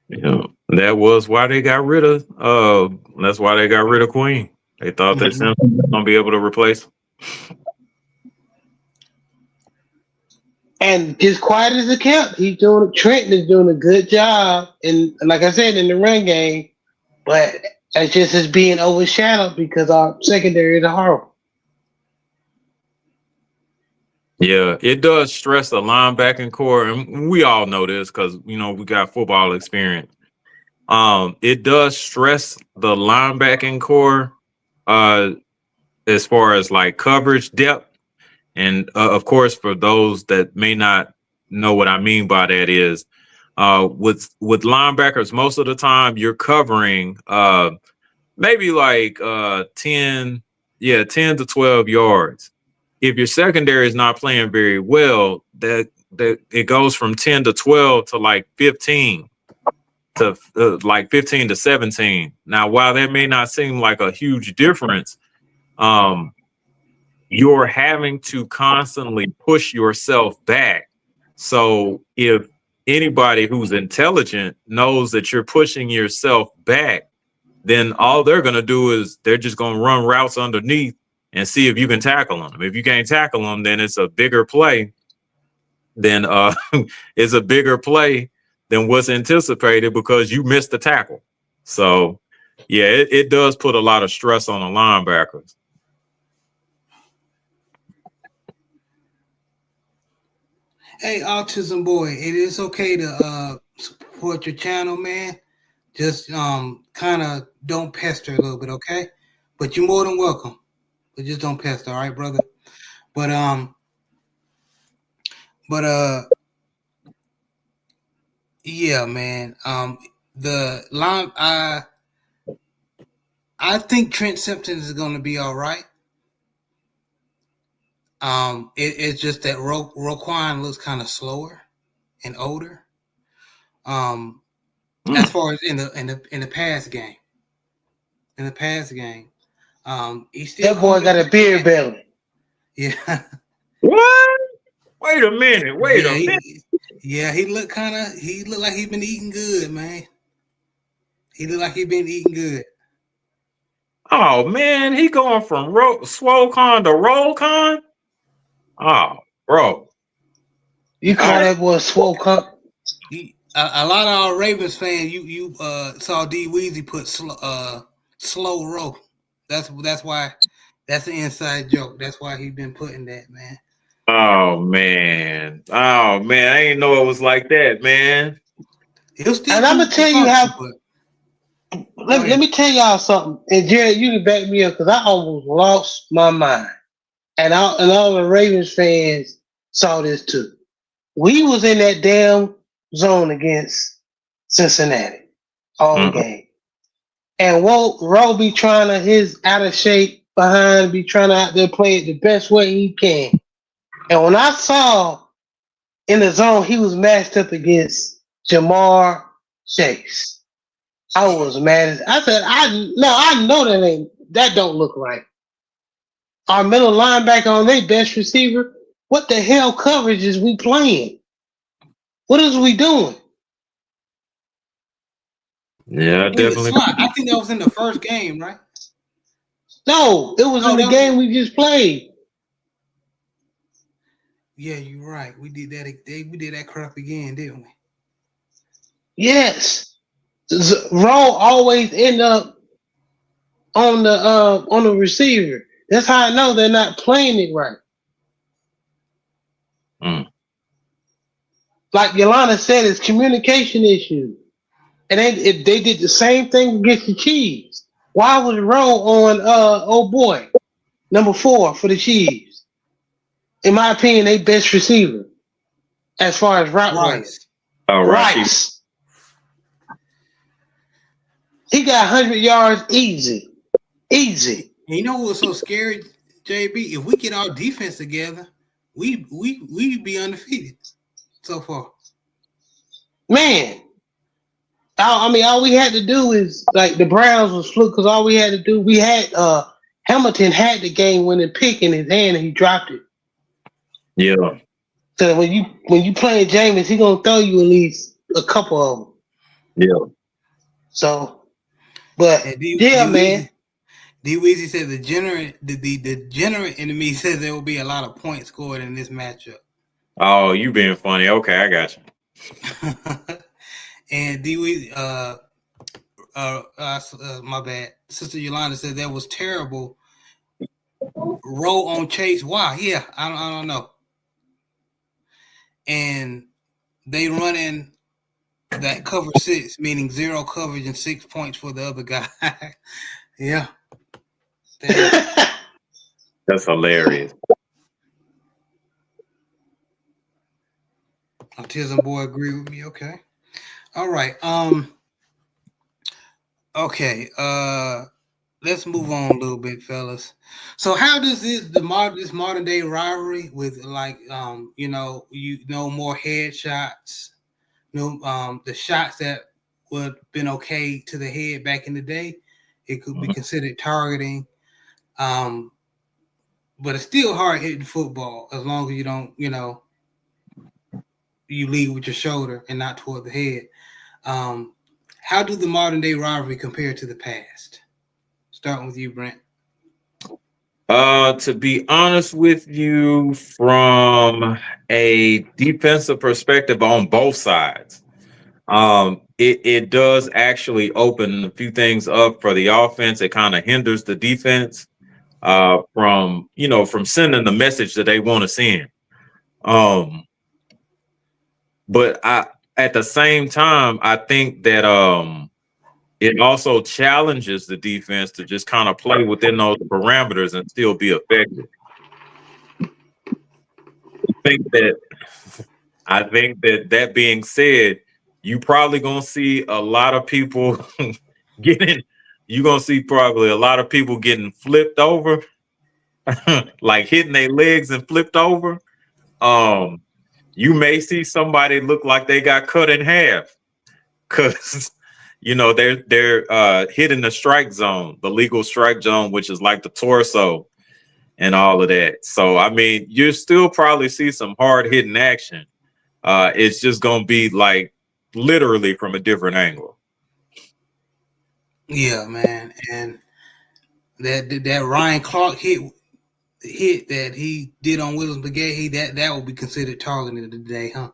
Yeah, that was why they got rid of. That's why they got rid of Queen. They thought that Mhm. Simpson was gonna be able to replace him. And as quiet as it kept, Trenton is doing a good job and like I said in the run game, but it's just is being overshadowed because our secondary is horrible. Yeah, it does stress the linebacking core, and we all know this because we got football experience. It does stress the linebacking core, uh, as far as like coverage depth, and of course, for those that may not know what I mean by that is, with linebackers, most of the time you're covering maybe like 10 to 12 yards. If your secondary is not playing very well, that it goes from 10 to 12 to like 15 to like 15 to 17. Now, while that may not seem like a huge difference, um, you're having to constantly push yourself back. So if anybody who's intelligent knows that you're pushing yourself back, then all they're going to do is they're just going to run routes underneath and see if you can tackle them. If you can't tackle them, then it's a bigger play than it's a bigger play than what's anticipated because you missed the tackle. So yeah, it does put a lot of stress on the linebackers. Hey, Autism Boy, it is okay to support your channel, man. Just kind of don't pester a little bit, okay? But you're more than welcome. But just don't pester, all right, brother? But but yeah, man. The line I think Trent Simpson is going to be all right. It's just that Roquan looks kind of slower and older. As far as in the pass game, he's still That boy coming got a beer back. belly. Yeah, What? Wait a minute. Wait yeah, a minute. he looked like he been eating good, man. He looked like he been eating good. Oh man, he going from swole con to roll con. Oh, bro. You call I, that boy swole cup? A lot of our Ravens fans, you saw D Weezy put slow roll. That's why that's an inside joke. That's why he's been putting that, man. Oh man. Oh man. I didn't know it was like that, man. He'll still And I'm gonna do tell you function, how. but Let me tell y'all something. And Jared, you can back me up because I almost lost my mind. And all the Ravens fans saw this too. We was in that damn zone against Cincinnati all Mm. game. And Rowe be trying to his out of shape behind, be trying to out there play it the best way he can. And when I saw in the zone he was matched up against Jamar Chase, I was mad. I said, I know that don't look right. Our middle linebacker on their best receiver. What the hell coverage is we playing? What is we doing? Yeah, in the definitely. slot, I think that was in the first game, right? No, it was No, in the that was. game we just played. Yeah, you're right. We did that. We did that crap again, didn't we? Yes. Rowe always end up on the receiver. That's how I know they're not playing it right. Mm. Like Yolanda said, it's communication issues. And they did the same thing against the Chiefs. Why was Rowe on oh boy, number 4 for the Chiefs? In my opinion, they best receiver as far as route running. Rice. Oh, Rashid. Rice. He got 100 yards easy. Easy. And you know what's so scary, JB? If we get our defense together, we be undefeated so far. Man, I mean, all we had to do is like the Browns was fluke because all we had to do, we had Hamilton had the game winning pick in his hand and he dropped it. Yeah. So when you playing Jameis, he gonna throw you at least a couple of them. Yeah. So, but And yeah, man. D Weezy said the degenerate enemy says there will be a lot of points scored in this matchup. Oh, you being funny. Okay, I got you. And D Weezy, my bad. Sister Yolanda said that was terrible. Roll on Chase. Why? Yeah, I don't know. And they run in that cover 6, meaning 0 coverage and 6 points for the other guy. Yeah. That's hilarious. Autism boy agree with me. Okay. All right. Okay. Let's move on a little bit, fellas. So how does this modern day rivalry with like more headshots, the shots that would have been okay to the head back in the day, it could be considered targeting. But it's still hard hitting football as long as you don't, you lead with your shoulder and not toward the head. How do the modern day rivalry compare to the past? Starting with you, Brent. To be honest with you, from a defensive perspective on both sides, it does actually open a few things up for the offense. It kind of hinders the defense from sending the message that they want to send. But at the same time, I think that it also challenges the defense to just kind of play within those parameters and still be effective. I think that being said, you probably gonna see a lot of people getting. You're gonna see probably a lot of people getting flipped over, like hitting their legs and flipped over. You may see somebody look like they got cut in half because they're hitting the strike zone, the legal strike zone, which is like the torso and all of that. So I mean, you still probably see some hard hitting action. It's just gonna be like literally from a different angle. Yeah, man, and that Ryan Clark hit that he did on Willis McGahee, that would be considered targeting today, huh?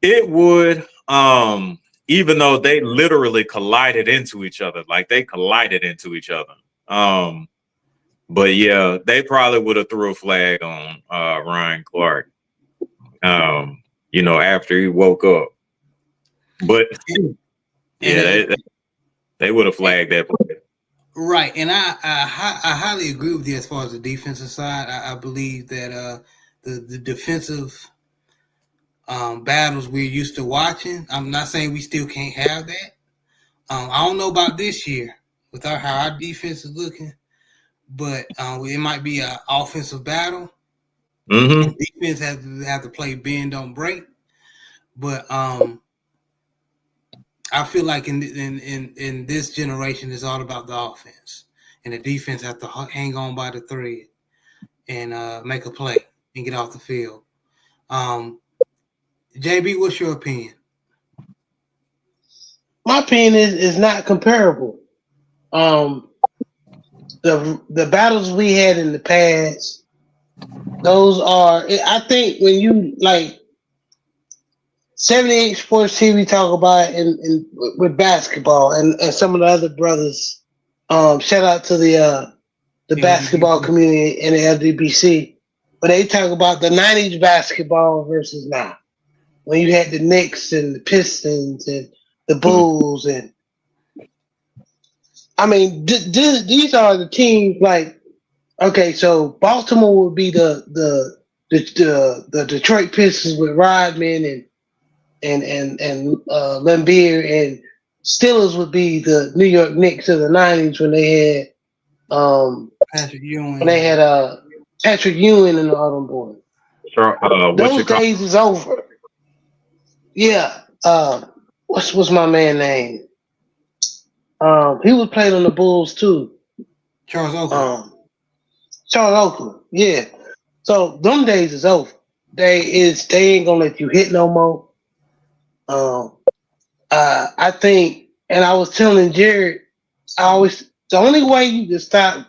It would. even though they literally collided into each other, like they collided into each other. But yeah, they probably would have threw a flag on Ryan Clark, after he woke up. But yeah, they would have flagged that play. Right, and I highly agree with you as far as the defensive side. I believe that the defensive battles we're used to watching. I'm not saying we still can't have that. I don't know about this year with how our defense is looking, but it might be an offensive battle. Mm-hmm. Defense have to play bend don't break, but I feel like in this generation, it's all about the offense, and the defense have to hang on by the thread and make a play and get off the field. JB, what's your opinion? My opinion is not comparable. The battles we had in the past, those are. I think when you like 78 Sports TV talk about in with basketball and some of the other brothers. Shout out to the basketball community and the LDBC. But they talk about the 90s basketball versus now. When you had the Knicks and the Pistons and the Bulls and I mean these are the teams like okay, so Baltimore would be the Detroit Pistons with Rodman and Lambeer, and Steelers would be the New York Knicks of the '90s when they had Patrick Ewing. when they had Patrick Ewing and all them boys. Sure. Those days is over. Yeah. What's my man name? He was playing on the Bulls too. Charles Oakley. Charles Oakley. Yeah. So them days is over. They ain't gonna let you hit no more. I think, and I was telling Jared, the only way you can stop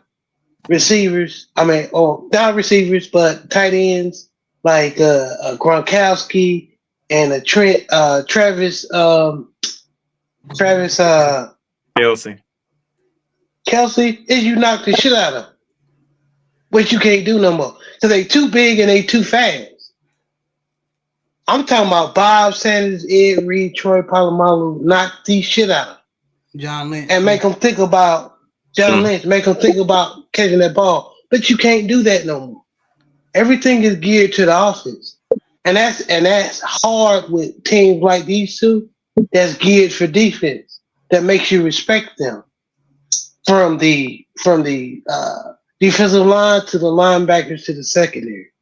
receivers, not receivers, but tight ends like a Gronkowski and a Travis Kelsey, is you knock the shit out of them, which you can't do no more because they too big and they too fast. I'm talking about Bob Sanders, Ed Reed, Troy Polamalu, knock these shit out of them. John Lynch. And make them think about John Lynch, make them think about catching that ball. But you can't do that no more. Everything is geared to the offense. And that's hard with teams like these two that's geared for defense, that makes you respect them from the defensive line to the linebackers to the secondary.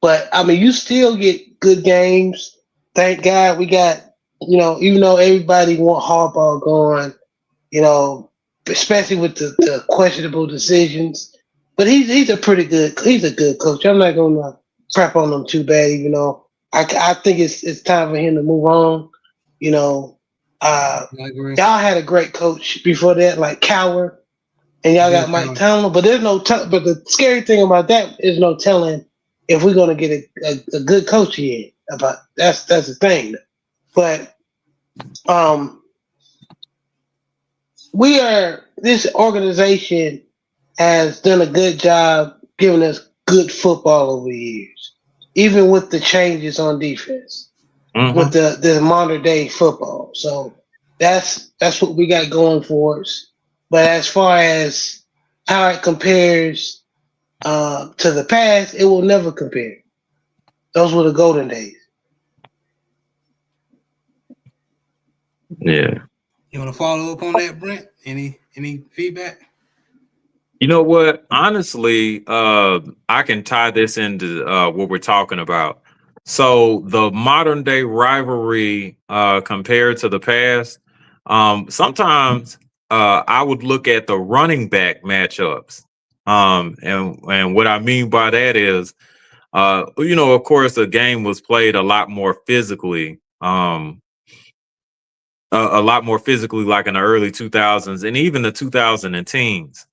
But you still get good games. Thank God we got, even though everybody want Harbaugh going, especially with the questionable decisions. But he's a good coach. I'm not gonna crap on him too bad, even though I think it's time for him to move on. Y'all had a great coach before that, like Cowher, and y'all got Mike Tomlin. But there's but the scary thing about that is no telling if we're gonna get a good coach here. That's the thing. But this organization has done a good job giving us good football over the years, even with the changes on defense, with the modern day football. So that's what we got going for us. But as far as how it compares to the past, it will never compare. Those were the golden days. Yeah. You want to follow up on that, Brent? Any feedback? You know what? Honestly, I can tie this into what we're talking about. So the modern day rivalry compared to the past, sometimes I would look at the running back matchups. And what I mean by that is, of course, the game was played a lot more physically. A lot more physically, like in the early 2000s and even the 2010s.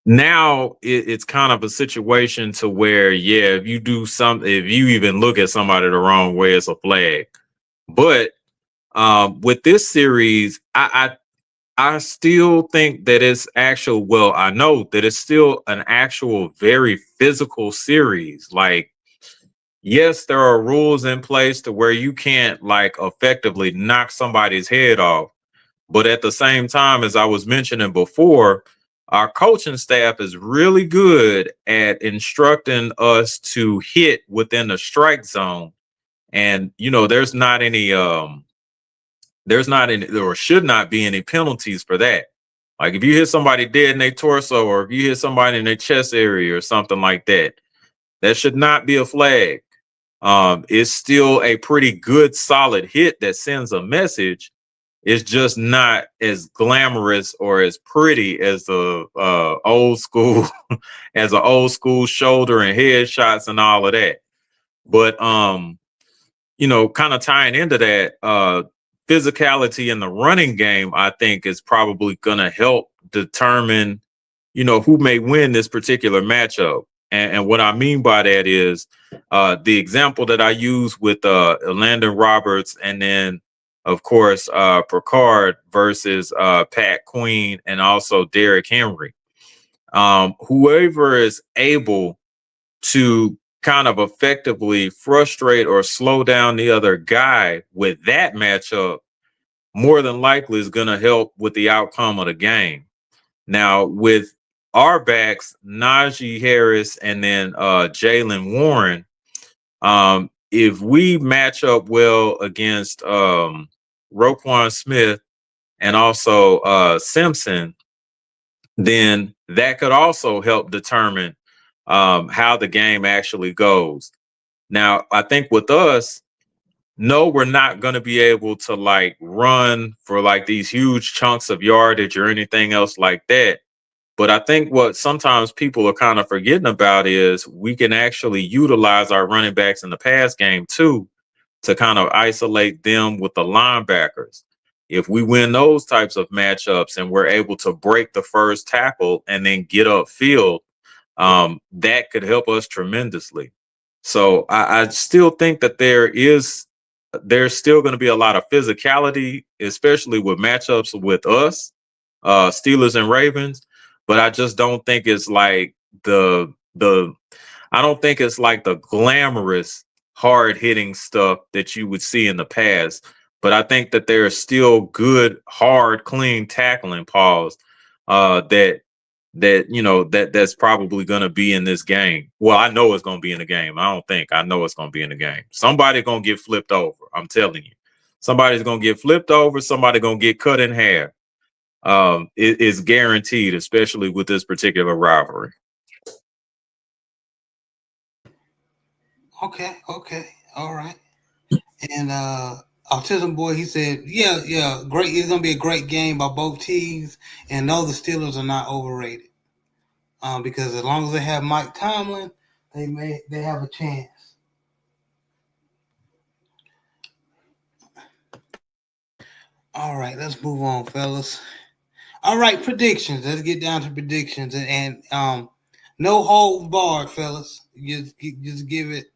now it's kind of a situation to where, yeah, if you do something, if you even look at somebody the wrong way, it's a flag. But with this series, I still think that it's actual. Well, I know that it's still an actual very physical series. Like, yes, there are rules in place to where you can't like effectively knock somebody's head off. But at the same time, as I was mentioning before, our coaching staff is really good at instructing us to hit within the strike zone. And there's not any or should not be any penalties for that. Like if you hit somebody dead in their torso or if you hit somebody in their chest area or something like that, that should not be a flag. It's still a pretty good solid hit that sends a message. It's just not as glamorous or as pretty as the old school as an old school shoulder and head shots and all of that. But kind of tying into that, physicality in the running game, I think is probably going to help determine, who may win this particular matchup. And what I mean by that is the example that I use with Landon Roberts and then, of course, Picard versus Pat Queen and also Derrick Henry. Whoever is able to kind of effectively frustrate or slow down the other guy with that matchup, more than likely is going to help with the outcome of the game. Now, with our backs, Najee Harris and then Jalen Warren, if we match up well against Roquan Smith and also Simpson, then that could also help determine how the game actually goes. Now, I think with us, no, we're not going to be able to like run for like these huge chunks of yardage or anything else like that. But I think what sometimes people are kind of forgetting about is we can actually utilize our running backs in the pass game too to kind of isolate them with the linebackers. If we win those types of matchups and we're able to break the first tackle and then get upfield, that could help us tremendously. So I still think that there's still going to be a lot of physicality, especially with matchups with us, Steelers and Ravens. But I just don't think it's like I don't think it's like the glamorous, hard hitting stuff that you would see in the past. But I think that there's still good, hard, clean tackling pause that's probably going to be in this game. Well, I know it's going to be in the game. I know it's going to be in the game. Somebody's going to get flipped over. I'm telling you, somebody's going to get flipped over. Somebody's going to get cut in half. It's guaranteed, especially with this particular rivalry. Okay, all right. And Autism Boy, he said, yeah, great. It's gonna be a great game by both teams, and no, the Steelers are not overrated. Because as long as they have Mike Tomlin, they have a chance. All right, let's move on, fellas. All right, predictions. Let's get down to predictions and no hold barred, fellas. Just give it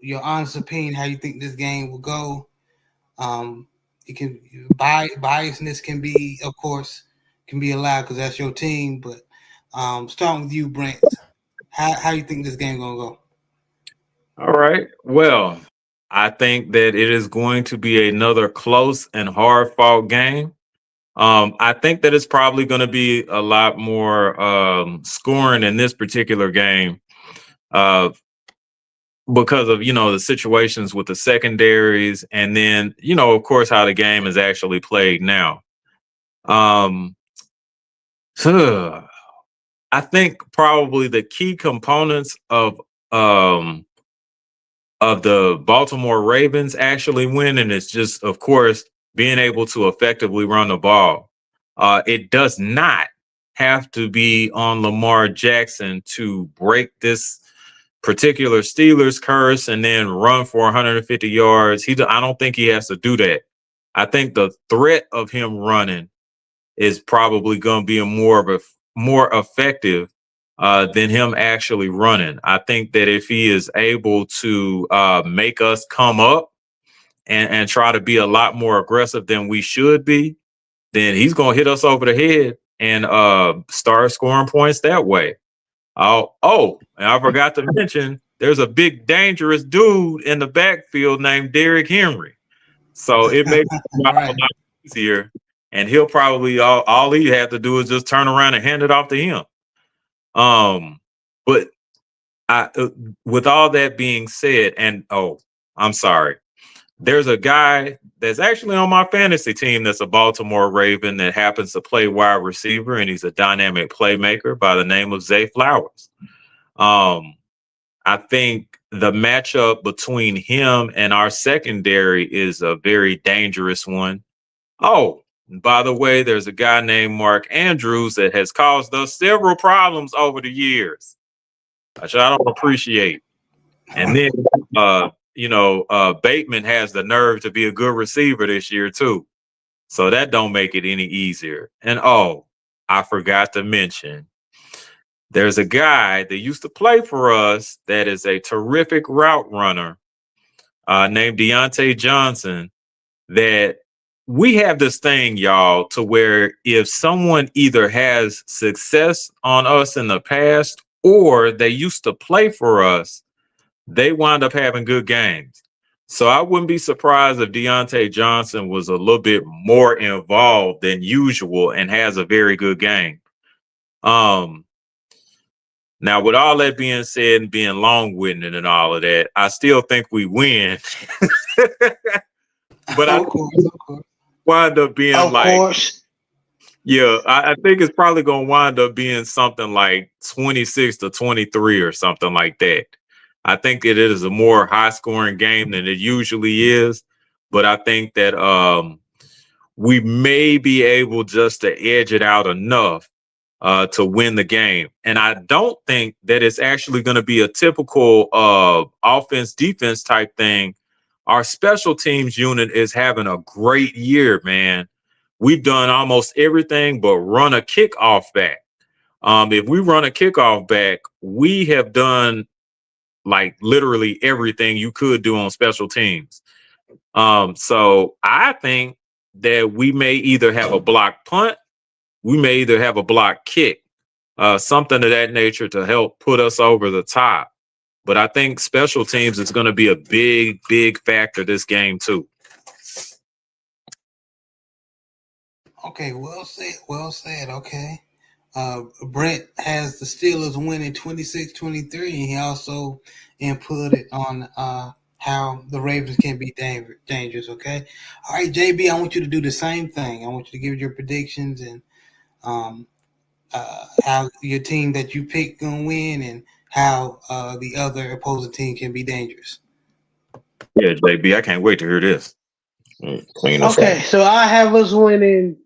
your honest opinion how you think this game will go. It can biasness can be, of course, can be allowed because that's your team. But starting with you, Brent, how you think this game gonna go? All right. Well, I think that it is going to be another close and hard fought game. I think that it's probably going to be a lot more scoring in this particular game because of, the situations with the secondaries and then, of course, how the game is actually played now. Um, I think probably the key components of the Baltimore Ravens actually winning is just, of course, being able to effectively run the ball. It does not have to be on Lamar Jackson to break this particular Steelers curse and then run for 150 yards. I don't think he has to do that. I think the threat of him running is probably going to be more of more effective than him actually running. I think that if he is able to make us come up and try to be a lot more aggressive than we should be, then he's going to hit us over the head and start scoring points that way. And I forgot to mention there's a big dangerous dude in the backfield named Derrick Henry. So it makes it a Right. lot easier. And he'll probably all he have to do is just turn around and hand it off to him. But with all that being said, and I'm sorry. There's a guy that's actually on my fantasy team that's a Baltimore Raven that happens to play wide receiver, and he's a dynamic playmaker by the name of Zay Flowers. I think the matchup between him and our secondary is a very dangerous one. Oh, by the way, there's a guy named Mark Andrews that has caused us several problems over the years, which I don't appreciate. And then, Bateman has the nerve to be a good receiver this year too. So that don't make it any easier. And I forgot to mention, there's a guy that used to play for us that is a terrific route runner named Deontay Johnson, that we have this thing, y'all, to where if someone either has success on us in the past or they used to play for us, they wind up having good games. So I wouldn't be surprised if Deontay Johnson was a little bit more involved than usual and has a very good game. Now, with all that being said and being long-winded and all of that, I still think we win. But I wind up being I think it's probably going to wind up being something like 26-23 or something like that. I think it is a more high-scoring game than it usually is, but I think that we may be able just to edge it out enough to win the game. And I don't think that it's actually going to be a typical offense-defense type thing. Our special teams unit is having a great year, man. We've done almost everything but run a kickoff back. If we run a kickoff back, we have done like literally everything you could do on special teams. So I think that we may either have a block punt, we may either have a block kick, something of that nature to help put us over the top. But I think special teams is going to be a big, big factor this game too. Okay, well said. Okay. Brett has the Steelers winning 26-23, and he also inputted on how the Ravens can be dangerous, okay? All right, JB, I want you to do the same thing. I want you to give your predictions and how your team that you pick going to win and how the other opposing team can be dangerous. Yeah, JB, I can't wait to hear this. Okay, so I have us winning.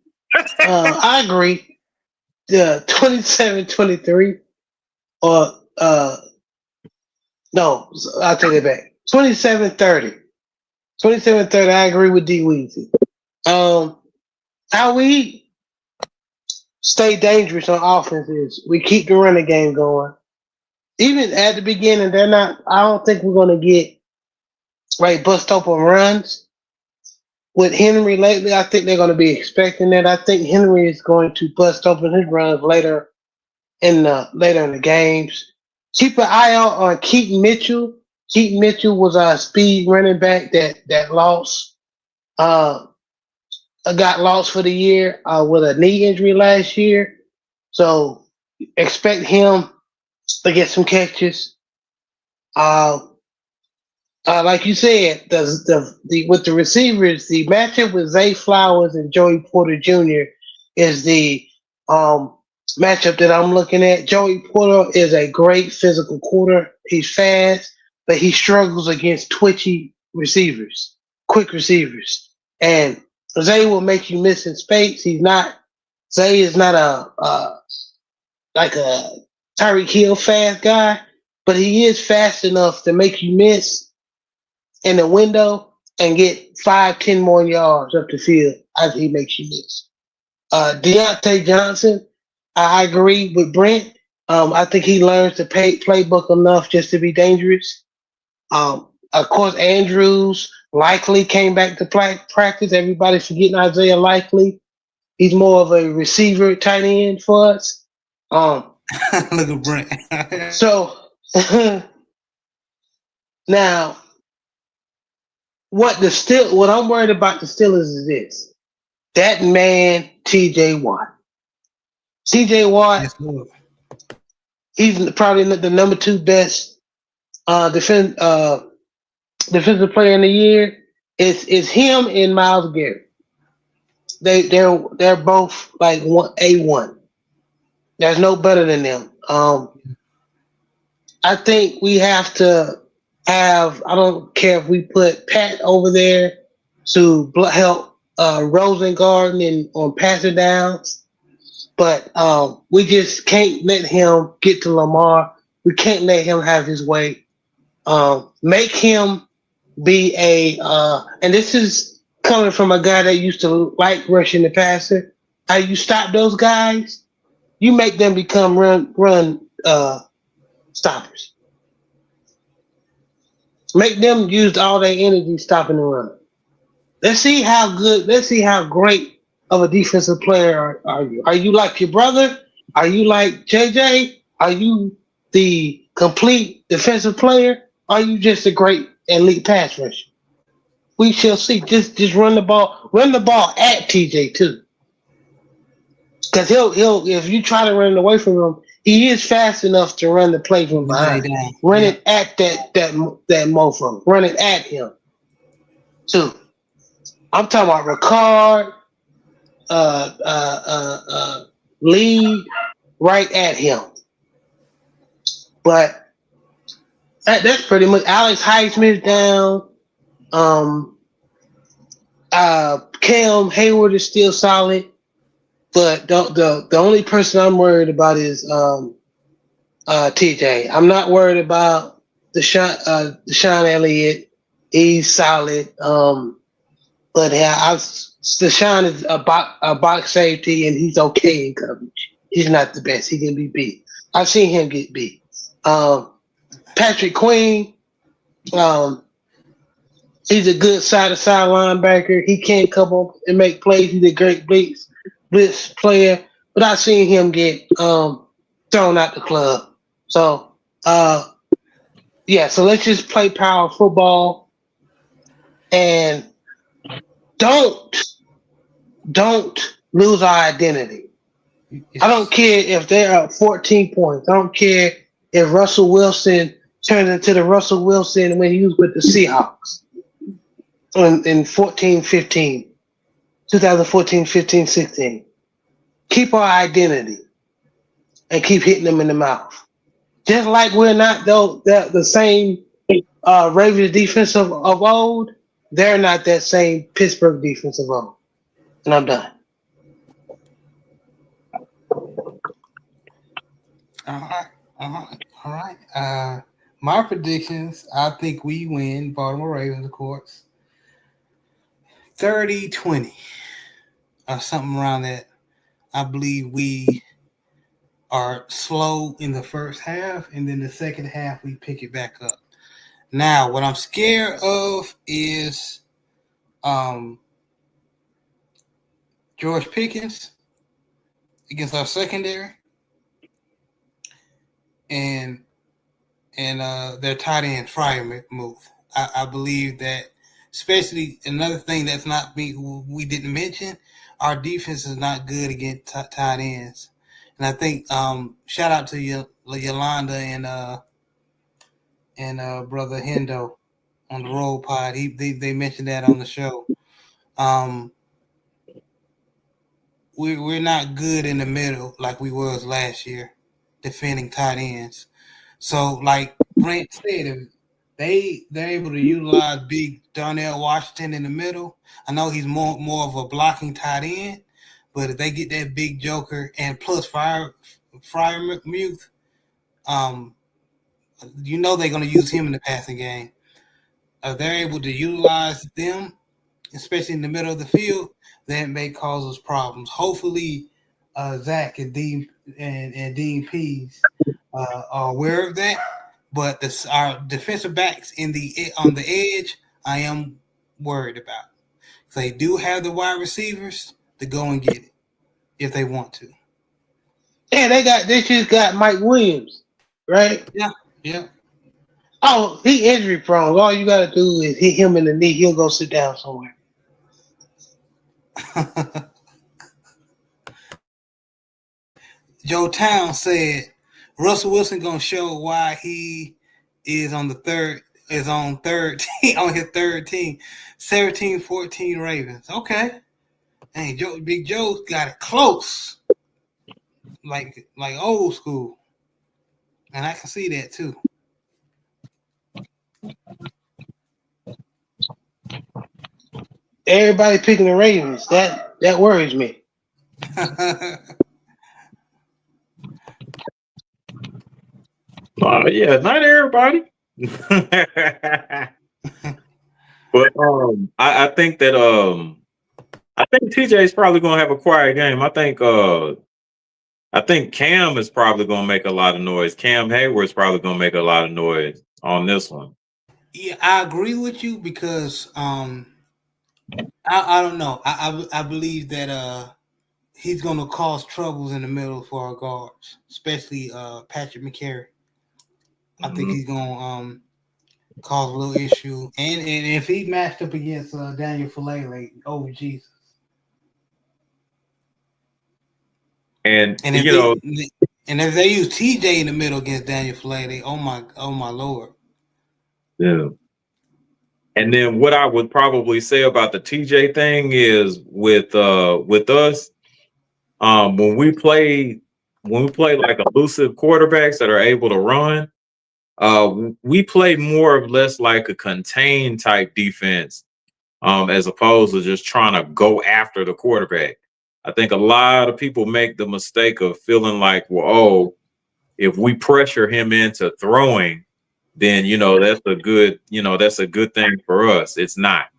I agree. 27-23 or no, I'll take it back. 27-30. 27-30, I agree with D Weezy. How we stay dangerous on offense is we keep the running game going. Even at the beginning, I don't think we're gonna get bust open runs. With Henry lately, I think they're going to be expecting that. I think Henry is going to bust open his runs later in the games. Keep an eye out on Keaton Mitchell. Keaton Mitchell was our speed running back that lost, got lost for the year with a knee injury last year. So expect him to get some catches. Like you said, with the receivers, the matchup with Zay Flowers and Joey Porter Jr. is the matchup that I'm looking at. Joey Porter is a great physical quarter. He's fast, but he struggles against twitchy receivers, quick receivers. And Zay will make you miss in space. Zay is not a Tyreek Hill fast guy, but he is fast enough to make you miss in the window and get 5-10 more yards up the field after he makes you miss. Deontay Johnson, I agree with Brent. I think he learns the playbook enough just to be dangerous. Of course, Andrews likely came back to practice. Everybody's forgetting Isaiah Likely. He's more of a receiver tight end for us. Look at Brent. So now, what I'm worried about the Steelers is this: that man, T.J. Watt. T.J. Watt, Yes, Lord. he's probably the number two best defensive player in the year. It's him and Miles Garrett. They're both like A1. There's no better than them. I think we have to have. I don't care if we put Pat over there to help Rosengarten and on passing downs, but we just can't let him get to Lamar. We can't let him have his way. Make him be and this is coming from a guy that used to like rushing the passer. How you stop those guys? You make them become run stoppers. Make them use all their energy stopping the run. Let's see how good. Let's see how great of a defensive player are you. Are you like your brother? Are you like JJ? Are you the complete defensive player? Are you just a great elite pass rusher? We shall see. Just run the ball. Run the ball at TJ too. Because he'll if you try to run it away from him, he is fast enough to run the play from Lay behind. down. Run Yeah. it at that mofo. Run it at him too. I'm talking about Ricard, lead right at him. But that's pretty much Alex Highsmith down. Cam Hayward is still solid, but the only person I'm worried about is TJ. I'm not worried about Deshaun Elliott. He's solid. But yeah, Deshaun is a box safety, and he's okay in coverage. He's not the best. He can be beat. I've seen him get beat. Patrick Queen, he's a good side-to-side linebacker. He can come up and make plays. He's a great blitz player, but I've seen him get thrown out the club. So, so let's just play power football and don't lose our identity. I don't care if they're up 14 points. I don't care if Russell Wilson turns into the Russell Wilson when he was with the Seahawks in 2014, 15, 16. Keep our identity and keep hitting them in the mouth. Just like we're not the same Ravens defense of old, they're not that same Pittsburgh defense of old. And I'm done. All right. My predictions, I think we win. Baltimore Ravens, of course. 30-20. Or something around that. I believe we are slow in the first half, and then the second half we pick it back up. Now, what I'm scared of is George Pickens against our secondary, and their tight end Fryer move. I believe that, especially another thing that's not we didn't mention, our defense is not good against tight ends, and I think shout out to Yolanda and brother Hendo on the Roll Pod. They mentioned that on the show. We're not good in the middle like we was last year, defending tight ends. So, like Brent said, if they're able to utilize big Darnell Washington in the middle, I know he's more of a blocking tight end, but if they get that big joker and plus Freiermuth, you know they're going to use him in the passing game. If they're able to utilize them, especially in the middle of the field, that may cause us problems. Hopefully, Zach and and Dean Pease are aware of that. But our defensive backs on the edge, I am worried about. They do have the wide receivers to go and get it if they want to. Yeah, they just got Mike Williams, right? Yeah, yeah. Oh, he injury prone. All you gotta do is hit him in the knee. He'll go sit down somewhere. Joe Town said Russell Wilson gonna show why he is on third team on his third team. 17-14 Ravens. Okay. Hey, Big Joe's got it close. Like old school. And I can see that too. Everybody picking the Ravens. That worries me. Yeah, not everybody. But I think that I think TJ is probably gonna have a quiet game. I think Cam is probably gonna make a lot of noise. Cam Hayward's probably gonna make a lot of noise on this one. Yeah, I agree with you because I don't know. I believe that he's gonna cause troubles in the middle for our guards, especially Patrick McCary. I think he's gonna cause a little issue, and if he matched up against Daniel Falele, oh Jesus! And if you know, if they use TJ in the middle against Daniel Falele, oh my Lord! yeah. And then what I would probably say about the TJ thing is with us, when we play like elusive quarterbacks that are able to run, we play more or less like a contained type defense, as opposed to just trying to go after the quarterback. I think a lot of people make the mistake of feeling like, well, oh, if we pressure him into throwing, then that's a good thing for us. It's not.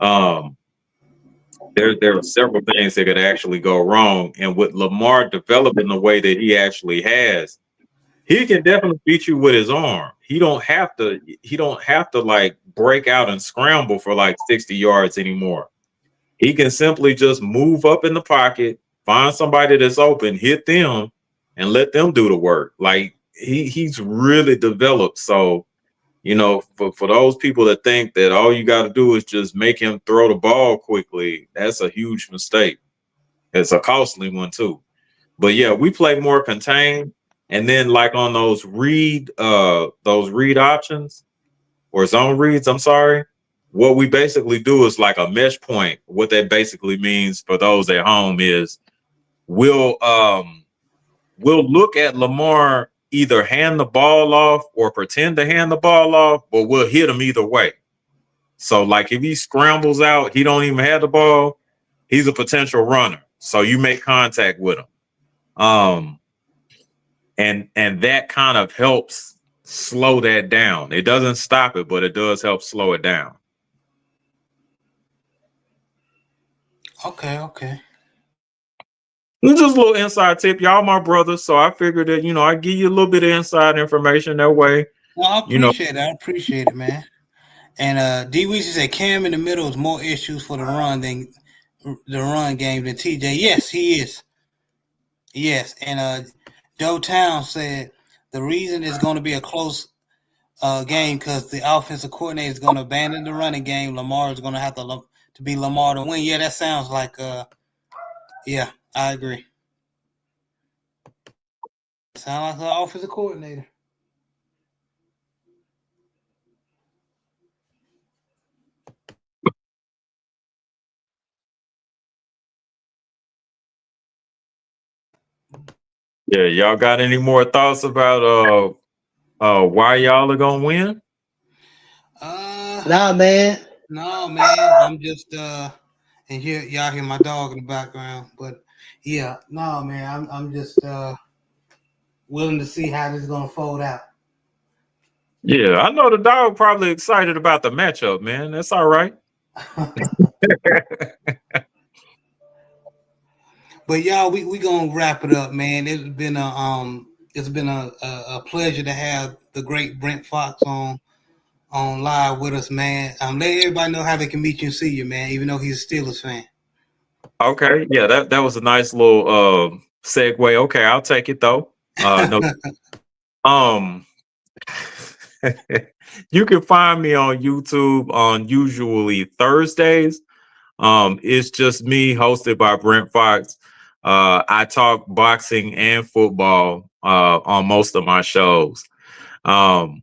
There are several things that could actually go wrong, and with Lamar developing the way that he actually has, he can definitely beat you with his arm. He don't have to like break out and scramble for like 60 yards anymore. He can simply just move up in the pocket, find somebody that's open, hit them, and let them do the work. Like he's really developed. So, for those people that think that all you got to do is just make him throw the ball quickly, that's a huge mistake. It's a costly one too. But yeah, we play more contained. And then like on those read options or zone reads, I'm sorry. What we basically do is like a mesh point. What that basically means for those at home is we'll look at Lamar either hand the ball off or pretend to hand the ball off, but we'll hit him either way. So like if he scrambles out, he don't even have the ball, he's a potential runner. So you make contact with him. And that kind of helps slow that down. It doesn't stop it, but it does help slow it down. Okay. Just a little inside tip. Y'all my brothers, so I figured that, I give you a little bit of inside information that way. Well, I appreciate it. I appreciate it, man. And D. Weezy said Cam in the middle is more issues for the run game than TJ. Yes, he is. Yes, and Joe Town said the reason it's going to be a close game because the offensive coordinator is going to abandon the running game. Lamar is going to have to be Lamar to win. Yeah, that sounds like yeah, I agree. Sound like an offensive coordinator. Yeah, y'all got any more thoughts about why y'all are gonna win? Nah, man. No, man. I'm just and here y'all hear my dog in the background, but yeah, no, man. I'm just willing to see how this is gonna fold out. Yeah, I know the dog probably excited about the matchup, man. That's all right. But y'all, we gonna wrap it up, man. It's been a pleasure to have the great Brent Fox on live with us, man. Let everybody know how they can meet you and see you, man. Even though he's a Steelers fan. Okay, yeah, that was a nice little segue. Okay, I'll take it though. No, um, you can find me on YouTube on usually Thursdays. It's just me, hosted by Brent Fox. I talk boxing and football on most of my shows. Um,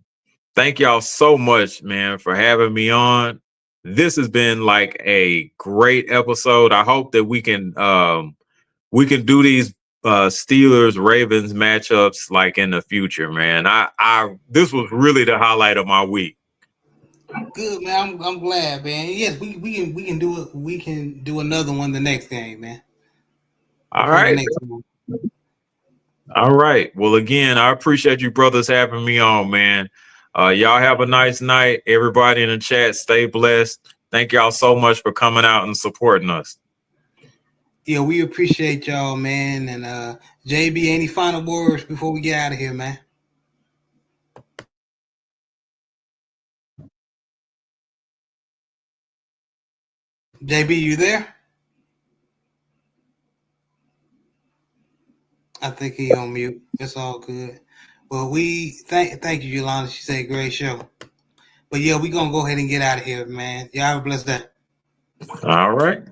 Thank y'all so much, man, for having me on. This has been like a great episode. I hope that we can do these Steelers Ravens matchups like in the future, man. I this was really the highlight of my week. Good, man. I'm glad, man. Yes, we can do it. We can do another one the next game, man. All Before the right. next one. All right. Well, again, I appreciate you brothers having me on, man. Y'all have a nice night. Everybody in the chat, stay blessed. Thank y'all so much for coming out and supporting us. Yeah, we appreciate y'all, man. And JB, any final words before we get out of here, man? JB, you there? I think he on mute. It's all good. Well, we thank you, Yolanda. She said great show. But yeah, we gonna go ahead and get out of here, man. Y'all have a blessed day. All right.